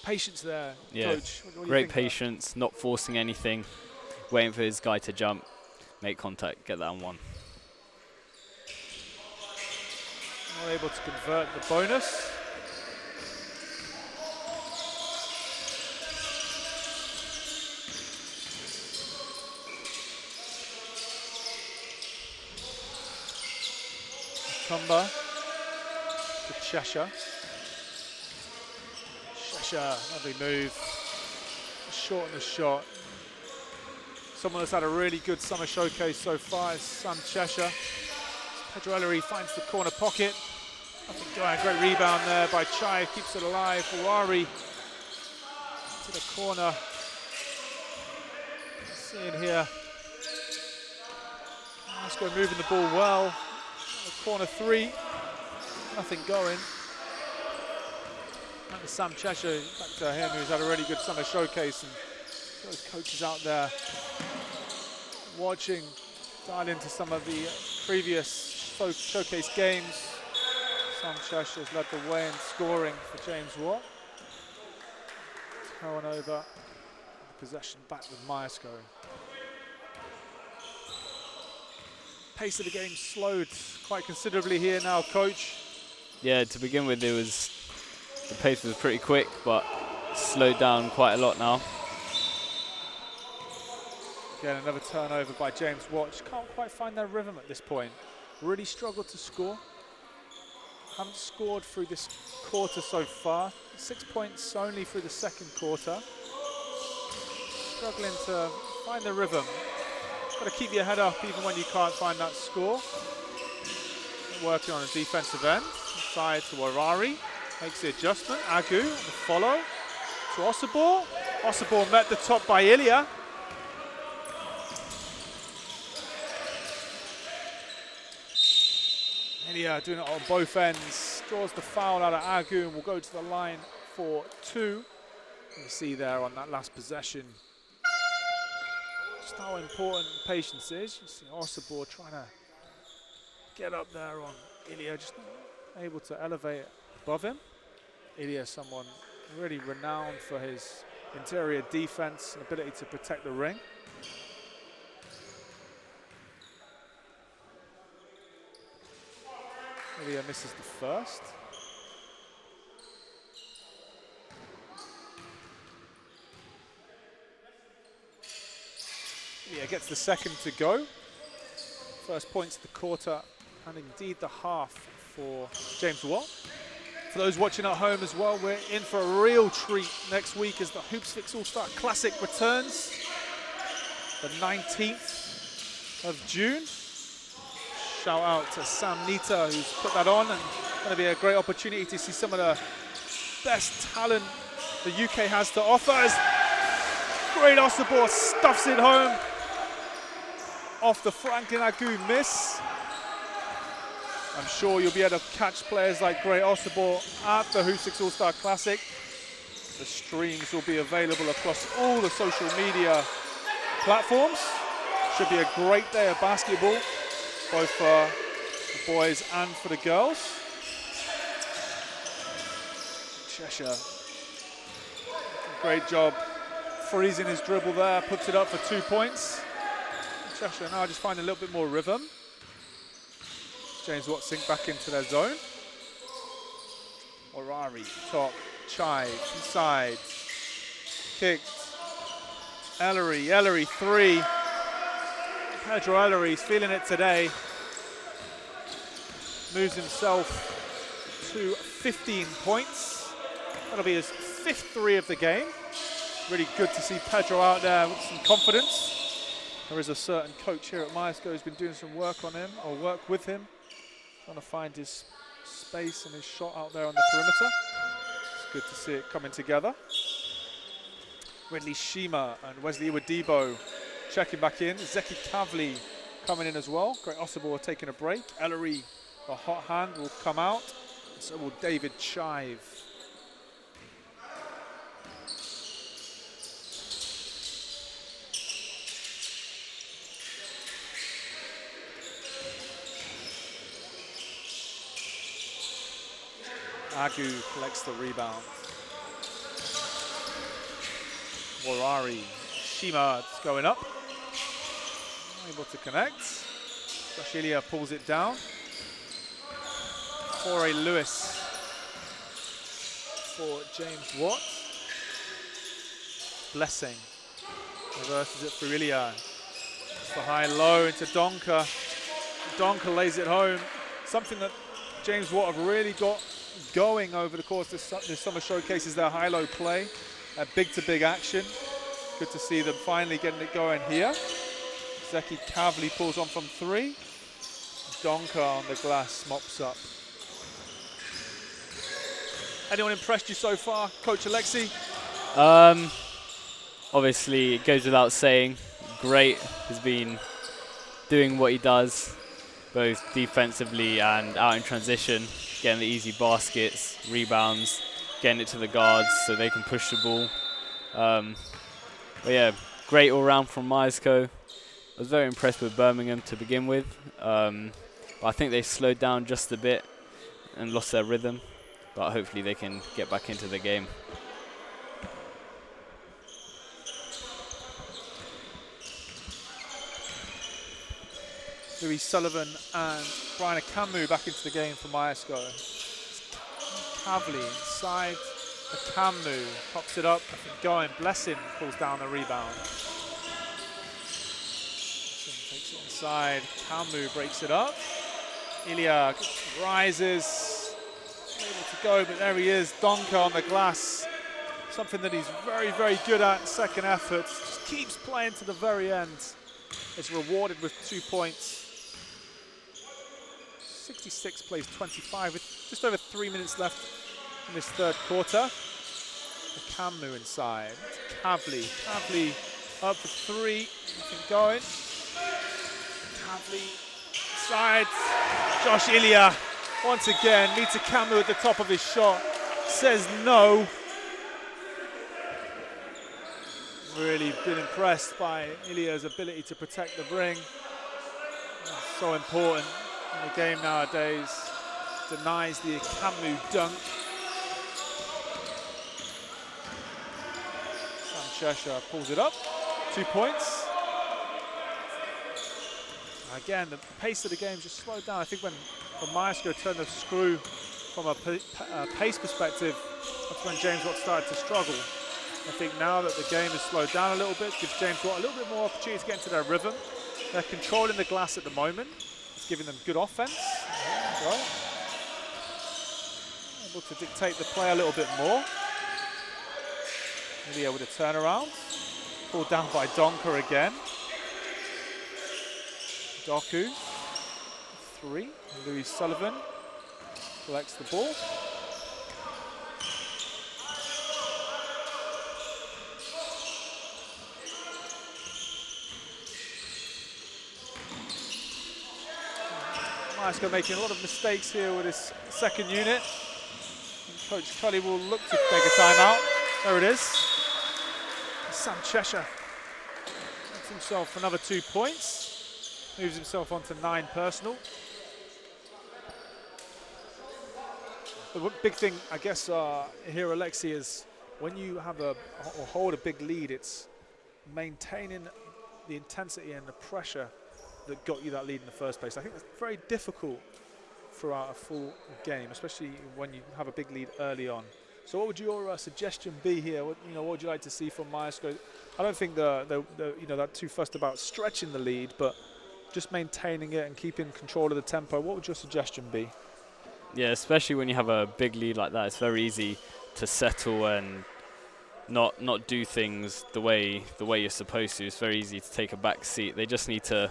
Patience there, Coach. What Great patience, not forcing anything, waiting for his guy to jump, make contact, get that on 1. Not able to convert the bonus. Tumba to Cheshire. Lovely move. Short in the shot. Someone that's had a really good summer showcase so far is Sam Cheshire. Pedro Ellery finds the corner pocket. Nothing going. Great rebound there by Chai. Keeps it alive. Warari to the corner. Seeing here. Myerscough moving the ball well. Corner 3. Nothing going. Sam Cheshire, back to him, who's had a really good summer showcase, and those coaches out there watching, dial into some of the previous showcase games. Sam Cheshire's led the way in scoring for James Watt. Throwing over possession back with Myerscough. Pace of the game slowed quite considerably here now, Coach. Yeah, to begin with, the pace was pretty quick, but slowed down quite a lot now. Again, another turnover by James Watt. Can't quite find their rhythm at this point. Really struggled to score. Haven't scored through this quarter so far. 6 points only through the second quarter. Struggling to find the rhythm. Got to keep your head up even when you can't find that score. working on the defensive end. Inside to Warari. Makes the adjustment. Agu on the follow. To Osabor. Osabor met the top by Ilya. Ilya doing it on both ends. Draws the foul out of Agu and will go to the line for 2. You see there on that last possession just how important patience is. You see Osabor trying to get up there on Ilya, just not able to elevate above him. Ilya, someone really renowned for his interior defense and ability to protect the ring. Ilya misses the first. Ilya gets the second to go. First points of the quarter and indeed the half for James Watt. For those watching at home as well, we're in for a real treat next week as the Hoops Fix All-Star Classic returns. The 19th of June. Shout out to Sam Nita who's put that on, and it's going to be a great opportunity to see some of the best talent the UK has to offer. As great Osabor stuffs it home off the Franklin Agu miss. I'm sure you'll be able to catch players like Great Osabor at the Hoops Fix All-Star Classic. The streams will be available across all the social media platforms. Should be a great day of basketball, both for the boys and for the girls. Cheshire, great job freezing his dribble there, puts it up for 2 points. Cheshire now just finding a little bit more rhythm. James Watt sink back into their zone. Orari, top, chive, inside, kicked. Ellery, 3. Pedro Ellery's feeling it today. Moves himself to 15 points. That'll be his 5th 3 of the game. Really good to see Pedro out there with some confidence. There is a certain coach here at Myerscough who's been doing some work on him, or work with him, trying to find his space and his shot out there on the perimeter. It's good to see it coming together. Ridley Shima and Wesley Iwadebo checking back in. Zeki Kavli coming in as well. Great Osabor taking a break. Ellery, the hot hand, will come out. And so will David Chive. Agu collects the rebound. Warari, Shima going up. Able to connect. Josh Ilya pulls it down. Foray Lewis for James Watt. Blessing reverses it for Ilya. It's the high-low into Donker. Donker lays it home. Something that James Watt have really got going over the course of this summer showcase is their high-low play. Big-to-big action. Good to see them finally getting it going here. Zeki Kavli pulls on from 3. Donker on the glass mops up. Anyone impressed you so far, Coach Alexi? Obviously, it goes without saying. Great has been doing what he does, both defensively and out in transition, getting the easy baskets, rebounds, getting it to the guards so they can push the ball. But yeah, great all round from Myerscough. I was very impressed with Birmingham to begin with. But I think they slowed down just a bit and lost their rhythm. But hopefully they can get back into the game. Louis Sullivan and Brian Akamu back into the game for Myerscough. Kavli inside. Akamu pops it up, going. Blessing pulls down the rebound. Takes it inside. Akamu breaks it up. Ilya rises, able to go, but there he is. Donker on the glass. Something that he's very, very good at in second effort. Just keeps playing to the very end. Is rewarded with 2 points. 66 plays 25 with just over 3 minutes left in this third quarter. Kamu inside. Kavli up for three. Nothing going. Kavli inside. Josh Ilya once again meets a Kamu at the top of his shot. Says no. Really been impressed by Ilya's ability to protect the ring. That's so important in the game nowadays. Denies the Kamu dunk. Sam Cheshire pulls it up. 2 points. Again, the pace of the game just slowed down. I think when Myerscough turned the screw from a pace perspective, that's when James Watt started to struggle. I think now that the game has slowed down a little bit, gives James Watt a little bit more opportunity to get into their rhythm. They're controlling the glass at the moment. It's giving them good offense. Right. Able to dictate the play a little bit more. Really able to turn around. Pulled down by Donker again. Doku, 3. Louis Sullivan collects the ball. Myerscough making a lot of mistakes here with his second unit. And Coach Cully will look to take a timeout. There it is. Sam Cheshire gets himself another 2 points. Moves himself on to 9 personal. The big thing, I guess, here, Alexi, is when you have or hold a big lead, it's maintaining the intensity and the pressure that got you that lead in the first place. I think it's very difficult throughout a full game, especially when you have a big lead early on. So what would your suggestion be here? What would you like to see from Myerscough? I don't think they're too fussed about stretching the lead, but just maintaining it and keeping control of the tempo. What would your suggestion be? Yeah, especially when you have a big lead like that, it's very easy to settle and not do things the way you're supposed to. It's very easy to take a back seat. They just need to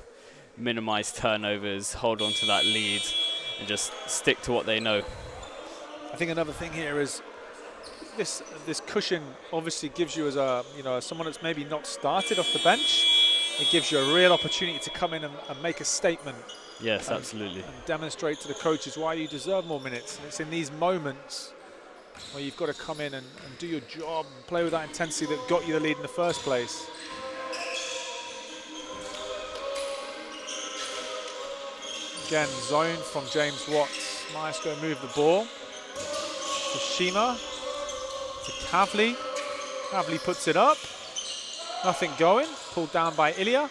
minimize turnovers, hold on to that lead, and just stick to what they know. I think another thing here is this cushion obviously gives you, as someone that's maybe not started off the bench, it gives you a real opportunity to come in and make a statement. Yes, absolutely. And demonstrate to the coaches why you deserve more minutes. And it's in these moments where you've got to come in and do your job and play with that intensity that got you the lead in the first place. Again, zone from James Watts. Myerscough move the ball to Shima, to Kavli. Kavli puts it up. Nothing going. Pulled down by Ilya.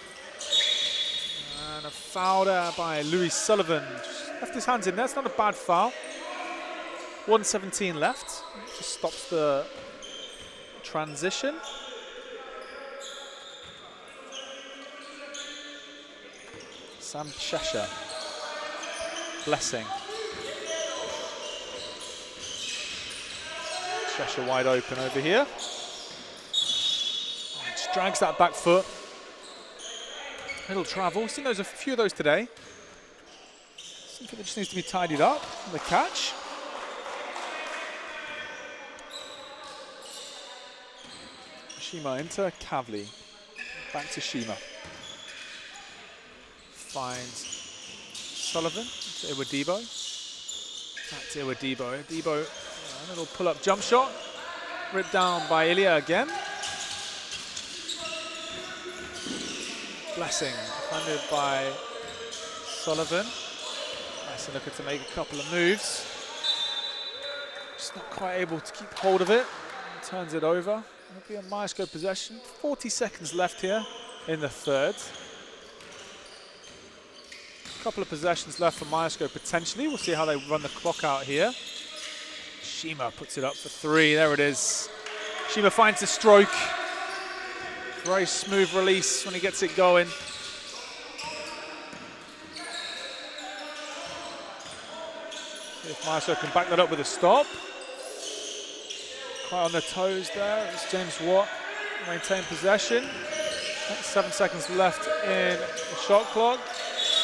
And a foul there by Louis Sullivan. Just left his hands in there. It's not a bad foul. 1:17 left. Just stops the transition. Sam Cheshire. Blessing. Cheshire wide open over here. Just drags that back foot. Little travel. We've seen a few of those today. Something that just needs to be tidied up. The catch. Shima into Kavli. Back to Shima. Finds Sullivan to Iwadebo. Back to Iwadebo. Iwadebo, a little pull-up jump shot. Ripped down by Ilya again. Blessing, defended by Sullivan. Blessing looking to make a couple of moves. Just not quite able to keep hold of it. Turns it over. It'll be a Myerscough possession. 40 seconds left here in the third. A couple of possessions left for Myerscough potentially. We'll see how they run the clock out here. Shima puts it up for 3. There it is. Shima finds the stroke. Very smooth release when he gets it going. See if Myerscough can back that up with a stop. Quite on the toes there. It's James Watt. Maintain possession. 7 seconds left in the shot clock.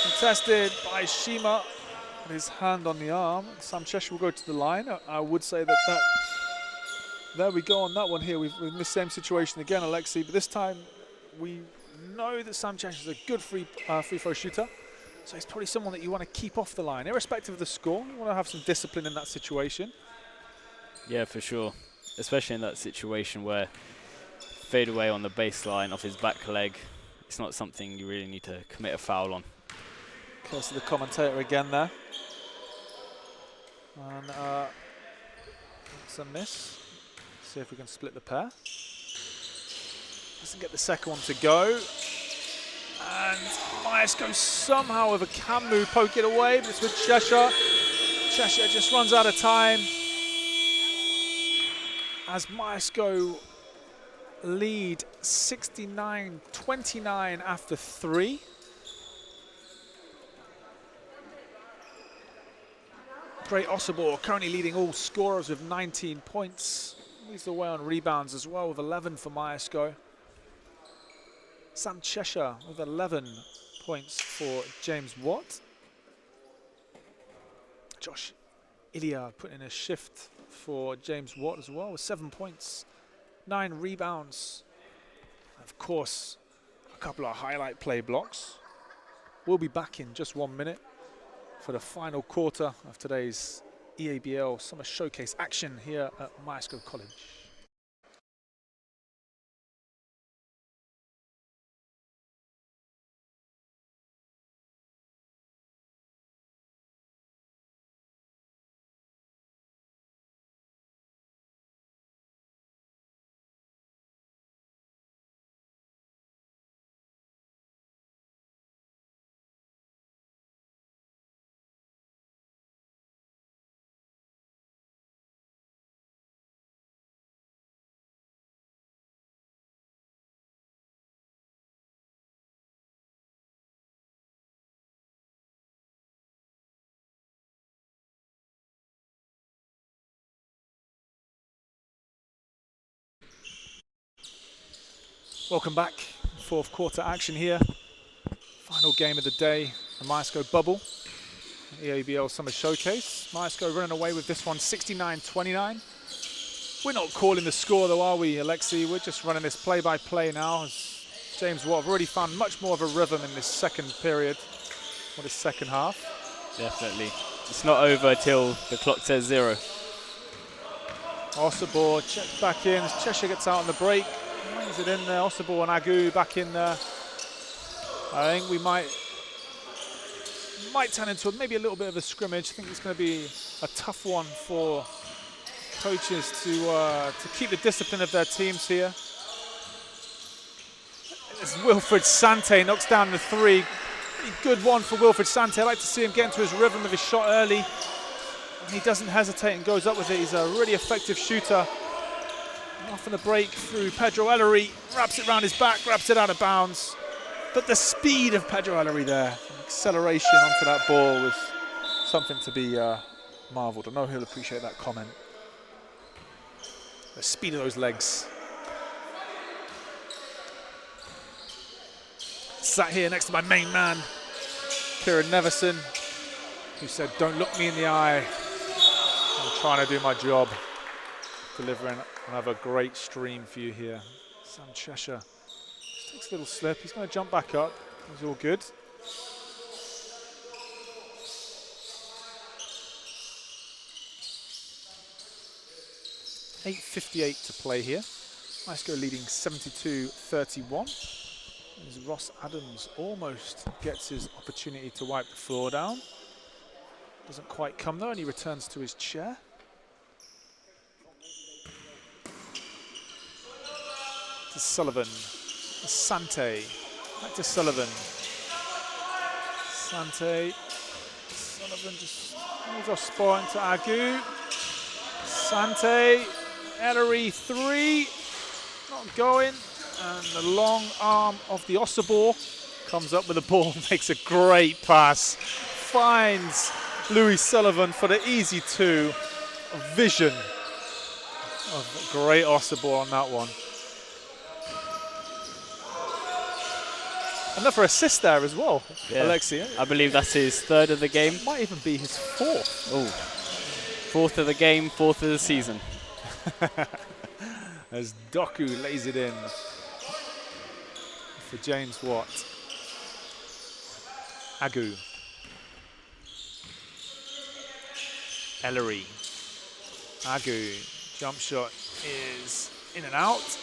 Contested by Shima. Got his hand on the arm. Sam Cheshire will go to the line. I would say that there we go on that one here. We've in the same situation again, Alexei, but this time we know that Sam Cheshire is a good free throw shooter. So he's probably someone that you want to keep off the line, irrespective of the score. You want to have some discipline in that situation. Yeah, for sure. Especially in that situation where fade away on the baseline off his back leg, it's not something you really need to commit a foul on. Close to the commentator again there. And it's a miss. See if we can split the pair. Doesn't get the second one to go. And Myerscough somehow with a cam move poke it away, but it's with Cheshire. Cheshire just runs out of time as Myerscough lead 69-29 after 3. Great Osobor currently leading all scorers with 19 points. Leads the way on rebounds as well with 11 for Myerscough. Sam Cheshire with 11 points for James Watt. Josh Iliad putting in a shift for James Watt as well with 7 points, 9 rebounds. Of course, a couple of highlight play blocks. We'll be back in just 1 minute for the final quarter of today's EABL Summer Showcase action here at Myerscough College. Welcome back, fourth quarter action here. Final game of the day, the Myerscough bubble, EABL Summer Showcase. Myerscough running away with this one, 69-29. We're not calling the score though, are we, Alexei? We're just running this play-by-play now as James Watt have already found much more of a rhythm in this second period, or this second half. Definitely. It's not over till the clock says 0. Osobor checks back in as Cheshire gets out on the break. Brings it in there, Osobor and Agu back in there. I think we might turn into maybe a little bit of a scrimmage. I think it's going to be a tough one for coaches to keep the discipline of their teams here. As Wilfred Sante knocks down the 3. Good one for Wilfred Sante. I like to see him get into his rhythm of his shot early. And he doesn't hesitate and goes up with it. He's a really effective shooter. Off on the break through Pedro Ellery, wraps it around his back, wraps it out of bounds. But the speed of Pedro Ellery there, acceleration onto that ball was something to be marveled. I know he'll appreciate that comment. The speed of those legs. Sat here next to my main man, Kieran Neverson, who said, "Don't look me in the eye. I'm trying to do my job." Delivering another great stream for you here. Sam Cheshire just takes a little slip. He's going to jump back up. He's all good. .8:58 to play here. Myerscough leading 72-31. As Ross Adams almost gets his opportunity to wipe the floor down. Doesn't quite come though, and he returns to his chair. To Sullivan, Sante, back to Sullivan. Sullivan just moves off spot into Agu. Sante, Ellery 3, not going. And the long arm of the Osobor comes up with the ball, makes a great pass. Finds Louis Sullivan for the easy 2. A vision of great Osobor on that one. Another assist there as well, Yeah. Alexi. I believe that's his 3rd of the game. Might even be his 4th. Oh, 4th of the game, 4th of the season. As Doku lays it in for James Watt. Agu. Ellery. Agu. Jump shot is in and out.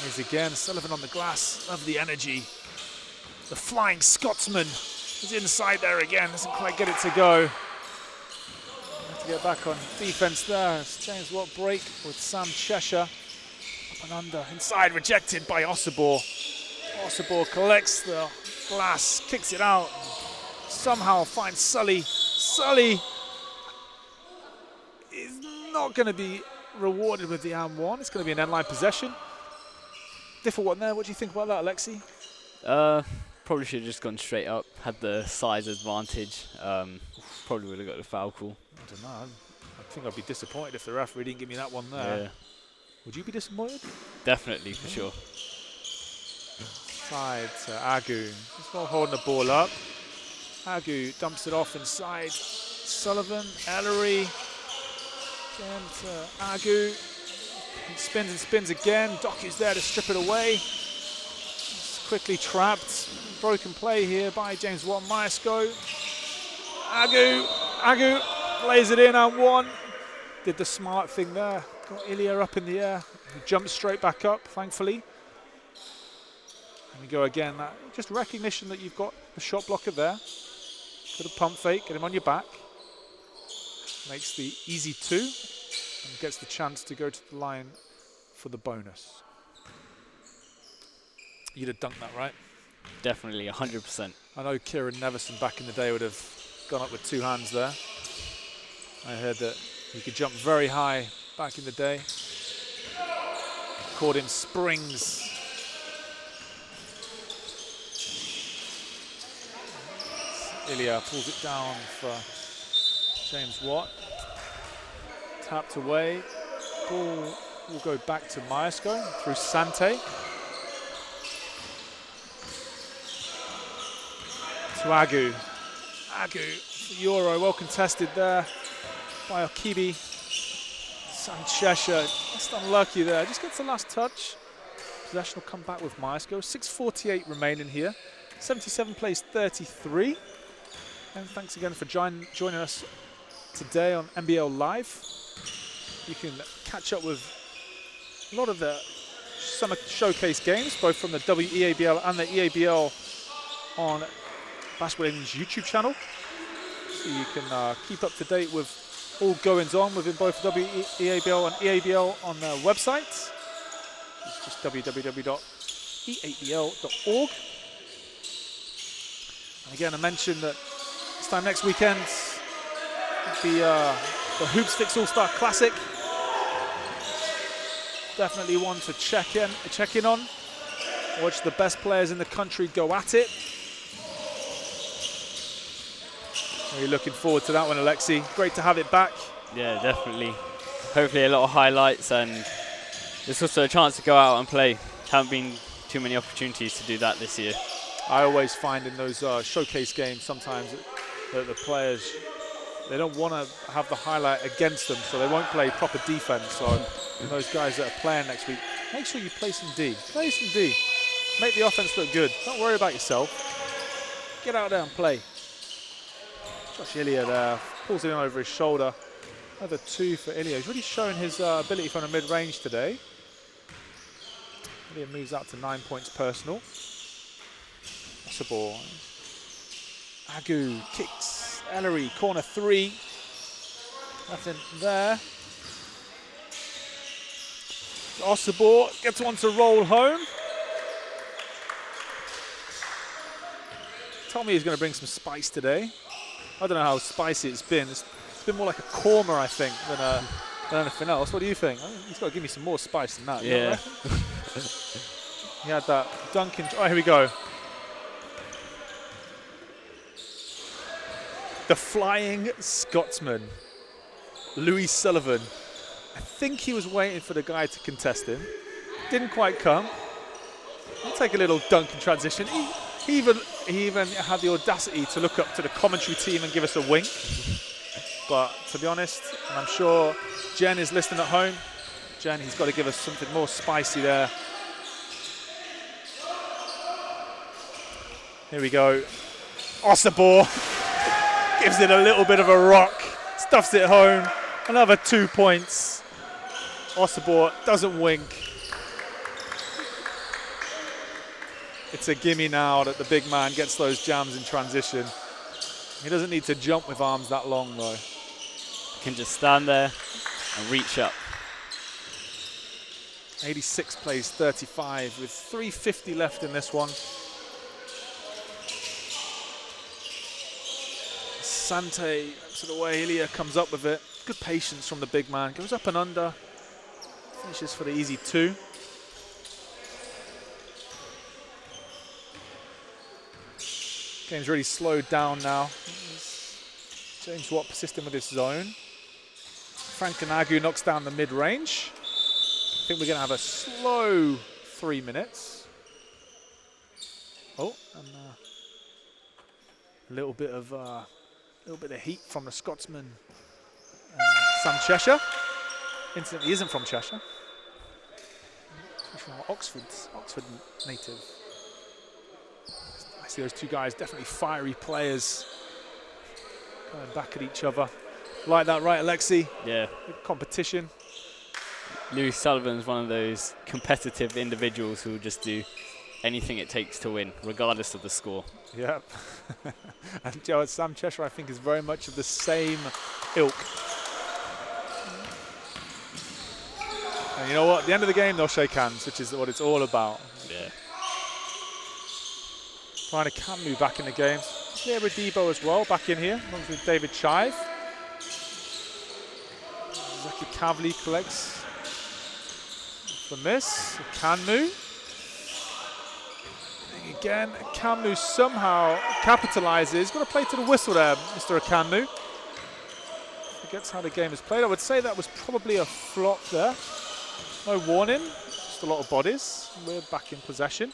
Is again Sullivan on the glass. Love the energy. The flying Scotsman is inside there again. Doesn't quite get it to go. Have to get back on defense there. It's James Watt break with Sam Cheshire. Up and under. Inside, rejected by Ossibor. Ossibor collects the glass, kicks it out. Somehow finds Sully. Sully is not going to be rewarded with the M1. It's going to be an end line possession. Different one there. What do you think about that, Alexi? Probably should have just gone straight up, had the size advantage. Probably would have got the foul call. I don't know. I think I'd be disappointed if the referee didn't give me that one there. Yeah. Would you be disappointed? Definitely, for sure. Side to Agu. Just while holding the ball up. Agu dumps it off inside. Sullivan, Ellery. Again to Agu. He spins and spins again. Doku's there to strip it away. It's quickly trapped. Broken play here by James Watt. Myerscough. Agu lays it in and one. Did the smart thing there. Got Ilya up in the air. He jumped straight back up, thankfully. And we go again. Just recognition that you've got the shot blocker there. Got a pump fake, get him on your back. Makes the easy 2 and gets the chance to go to the line for the bonus. You'd have dunked that, right? Definitely, 100%. I know Kieran Neverson back in the day would have gone up with 2 hands there. I heard that he could jump very high back in the day. Called him Springs. Ilya pulls it down for James Watt. Tapped away. Ball will go back to Myerscough through Sante. To Agu. Agu, Euro, well contested there by Okibi. Sam Cheshire, just unlucky there. Just gets the last touch. Possession will come back with Myerscough. 6:48 remaining here. 77 plays 33. And thanks again for joining us today on NBL Live. You can catch up with a lot of the summer showcase games, both from the WEABL and the EABL on Basketball England's YouTube channel. So you can keep up to date with all goings on within both WEABL and EABL on their websites. It's just www.eabl.org. And again, I mentioned that this time next weekend, the Hoops Fix All-Star Classic. Definitely one to check in on. Watch the best players in the country go at it. Really looking forward to that one, Alexi. Great to have it back. Yeah, definitely. Hopefully a lot of highlights, and there's also a chance to go out and play. Haven't been too many opportunities to do that this year. I always find in those showcase games sometimes that the players, they don't want to have the highlight against them, so they won't play proper defense. So those guys that are playing next week, make sure you play some D. Play some D. Make the offense look good. Don't worry about yourself. Get out there and play. Josh Ilya there, pulls it in over his shoulder. Another 2 for Ilya. He's really showing his ability from the mid-range today. Ilya moves out to 9 points personal. That's a ball. Agu kicks. Ellery, corner 3. Nothing there. Ossibor gets one to roll home. Told me he's going to bring some spice today. I don't know how spicy it's been. It's been more like a korma, I think, than anything else. What do you think? I think he's got to give me some more spice than that. Yeah. He had that Duncan. Oh, here we go. The flying Scotsman, Louis Sullivan. I think he was waiting for the guy to contest him. Didn't quite come. He'll take a little dunk in transition. He even had the audacity to look up to the commentary team and give us a wink. But to be honest, and I'm sure Jen is listening at home, Jen, he's got to give us something more spicy there. Here we go. Ossabor gives it a little bit of a rock, stuffs it home. Another 2 points. Ossabor doesn't wink. It's a gimme now that the big man gets those jams in transition. He doesn't need to jump with arms that long though. Can just stand there and reach up. 86 plays 35 with 3:50 left in this one. Sante looks at the way Ilya comes up with it. Good patience from the big man. Goes up and under. Finishes for the easy 2. Game's really slowed down now. James Watt persisting with his zone. Frank Kanagu knocks down the mid-range. I think we're going to have a slow 3 minutes. Oh, and a little bit of heat from the Scotsman, Sam Cheshire. Incidentally, he isn't from Cheshire. He's from Oxford native. I see those two guys, definitely fiery players, going back at each other. Like that, right, Alexi? Yeah. Good competition. Louis Sullivan's one of those competitive individuals who will just do anything it takes to win, regardless of the score. Yep. And Joe, Sam Cheshire, I think, is very much of the same ilk. And you know what? At the end of the game, they'll shake hands, which is what it's all about. Yeah. Trying to Camu back in the game. Yeah, Debo as well, back in here, along with David Chive. Zaki Kavli collects the miss. Kanmu. Again, Kanmu somehow capitalizes. Got to play to the whistle there, Mr. Akanmu. Forgets how the game is played. I would say that was probably a flop there. No warning, just a lot of bodies. We're back in possession.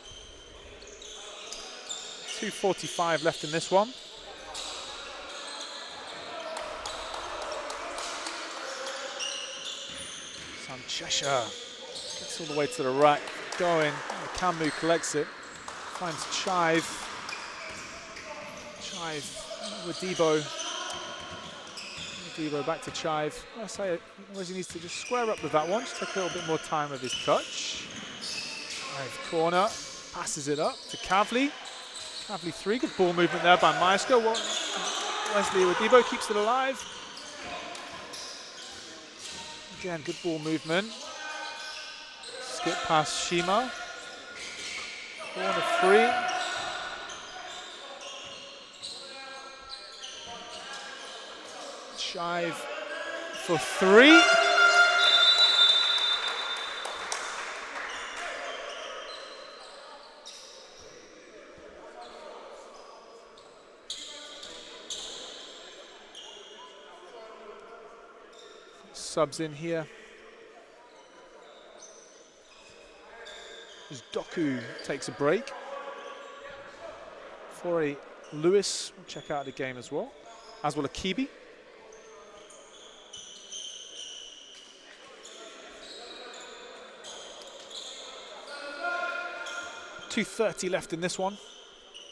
2:45 left in this one. Sam Cheshire gets all the way to the rack, going. Kanmu collects it, finds Chive. Chive with Debo. Debo back to Chive. I say he needs to just square up with that one. Just take a little bit more time with his touch. Chive corner, passes it up to Kavli. Kavli 3, good ball movement there by Myerscough. Wesley with Debo keeps it alive. Again, good ball movement. Skip past Shima. Corner 3. Chive for 3. Subs in here. As Doku takes a break. For a Lewis, we'll check out the game as well. As will a Kibi. 2:30 left in this one.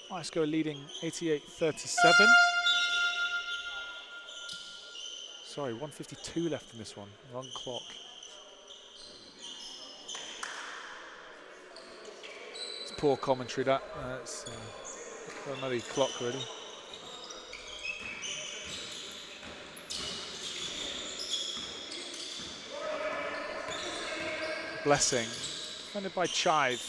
Myerscough leading 88-37. Sorry, 1:52 left in this one. Wrong clock. It's poor commentary that. It's got another clock already. Blessing. Defended by Chive.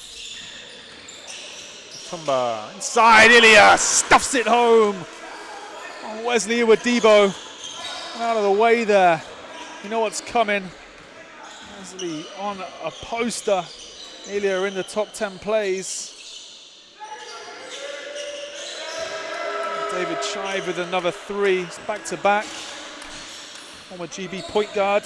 Tumba inside, Ilya stuffs it home. Oh, Wesley Iwadebo out of the way there. You know what's coming. Wesley on a poster. Ilya in the top 10 plays. David Chive with another 3. It's back to back. Former GB point guard.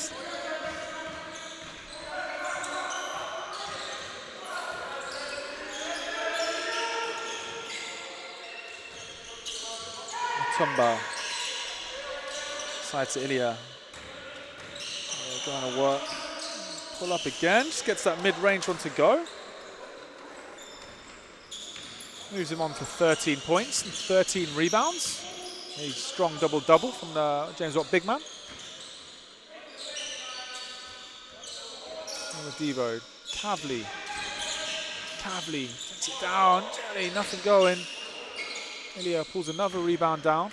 Tumba. Side to Ilya. Going to work. Pull up again. Just gets that mid-range one to go. Moves him on to 13 points and 13 rebounds. A strong double-double from the James Watt big man. Devo. Kavli takes it down. Jelly, nothing going. Ilya pulls another rebound down.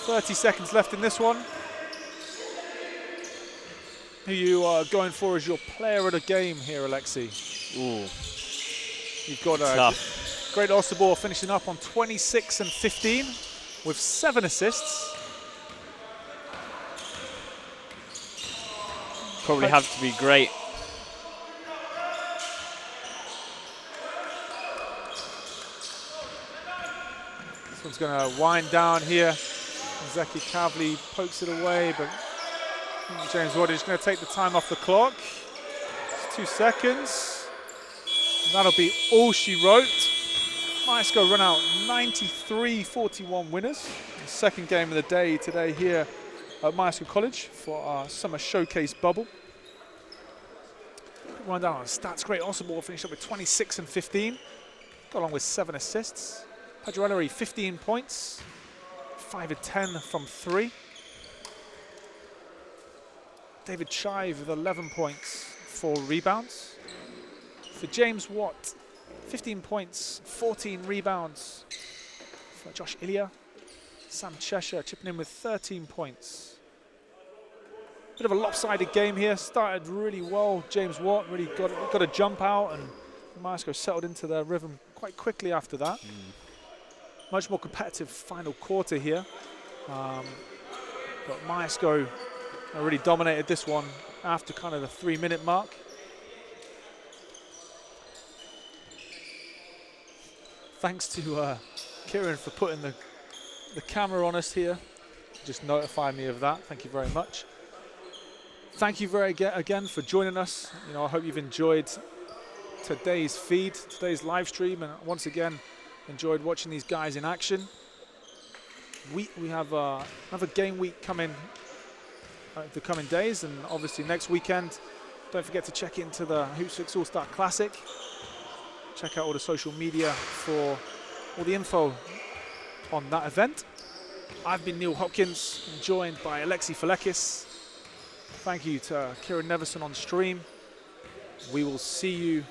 .30 seconds left in this one. Who you are going for as your player of the game here, Alexei? Ooh. You've got a great Osobor finishing up on 26 and 15 with 7 assists. Probably have to be great. This one's going to wind down here. Zeki Kavli pokes it away, but James Watt is going to take the time off the clock. It's 2 seconds. And that'll be all she wrote. Myerscough run out 93-41 winners. The second game of the day today here at Myerscough College for our summer showcase bubble. Run down on stats. Great Osobor finished up with 26 and 15. Got along with 7 assists. Padurelli 15 points. 5 of 10 from 3. David Chive with 11 points, 4 rebounds. For James Watt, 15 points, 14 rebounds. For Josh Ilya, Sam Cheshire chipping in with 13 points. Bit of a lopsided game here. Started really well. James Watt really got a jump out, and Myerscough settled into their rhythm quite quickly after that. Much more competitive final quarter here. But Myerscough really dominated this one after kind of the 3-minute mark. Thanks to Kieran for putting the camera on us here. Just notify me of that. Thank you very much. Thank you again for joining us. You know, I hope you've enjoyed today's feed, today's live stream, and once again enjoyed watching these guys in action. We have another game week coming the coming days, and obviously next weekend. Don't forget to check into the Hoops Fix All-Star Classic. Check out all the social media for all the info on that event. I've been Neil Hopkins, joined by Alexei Falekis. Thank you to Kieran Neverson on stream. We will see you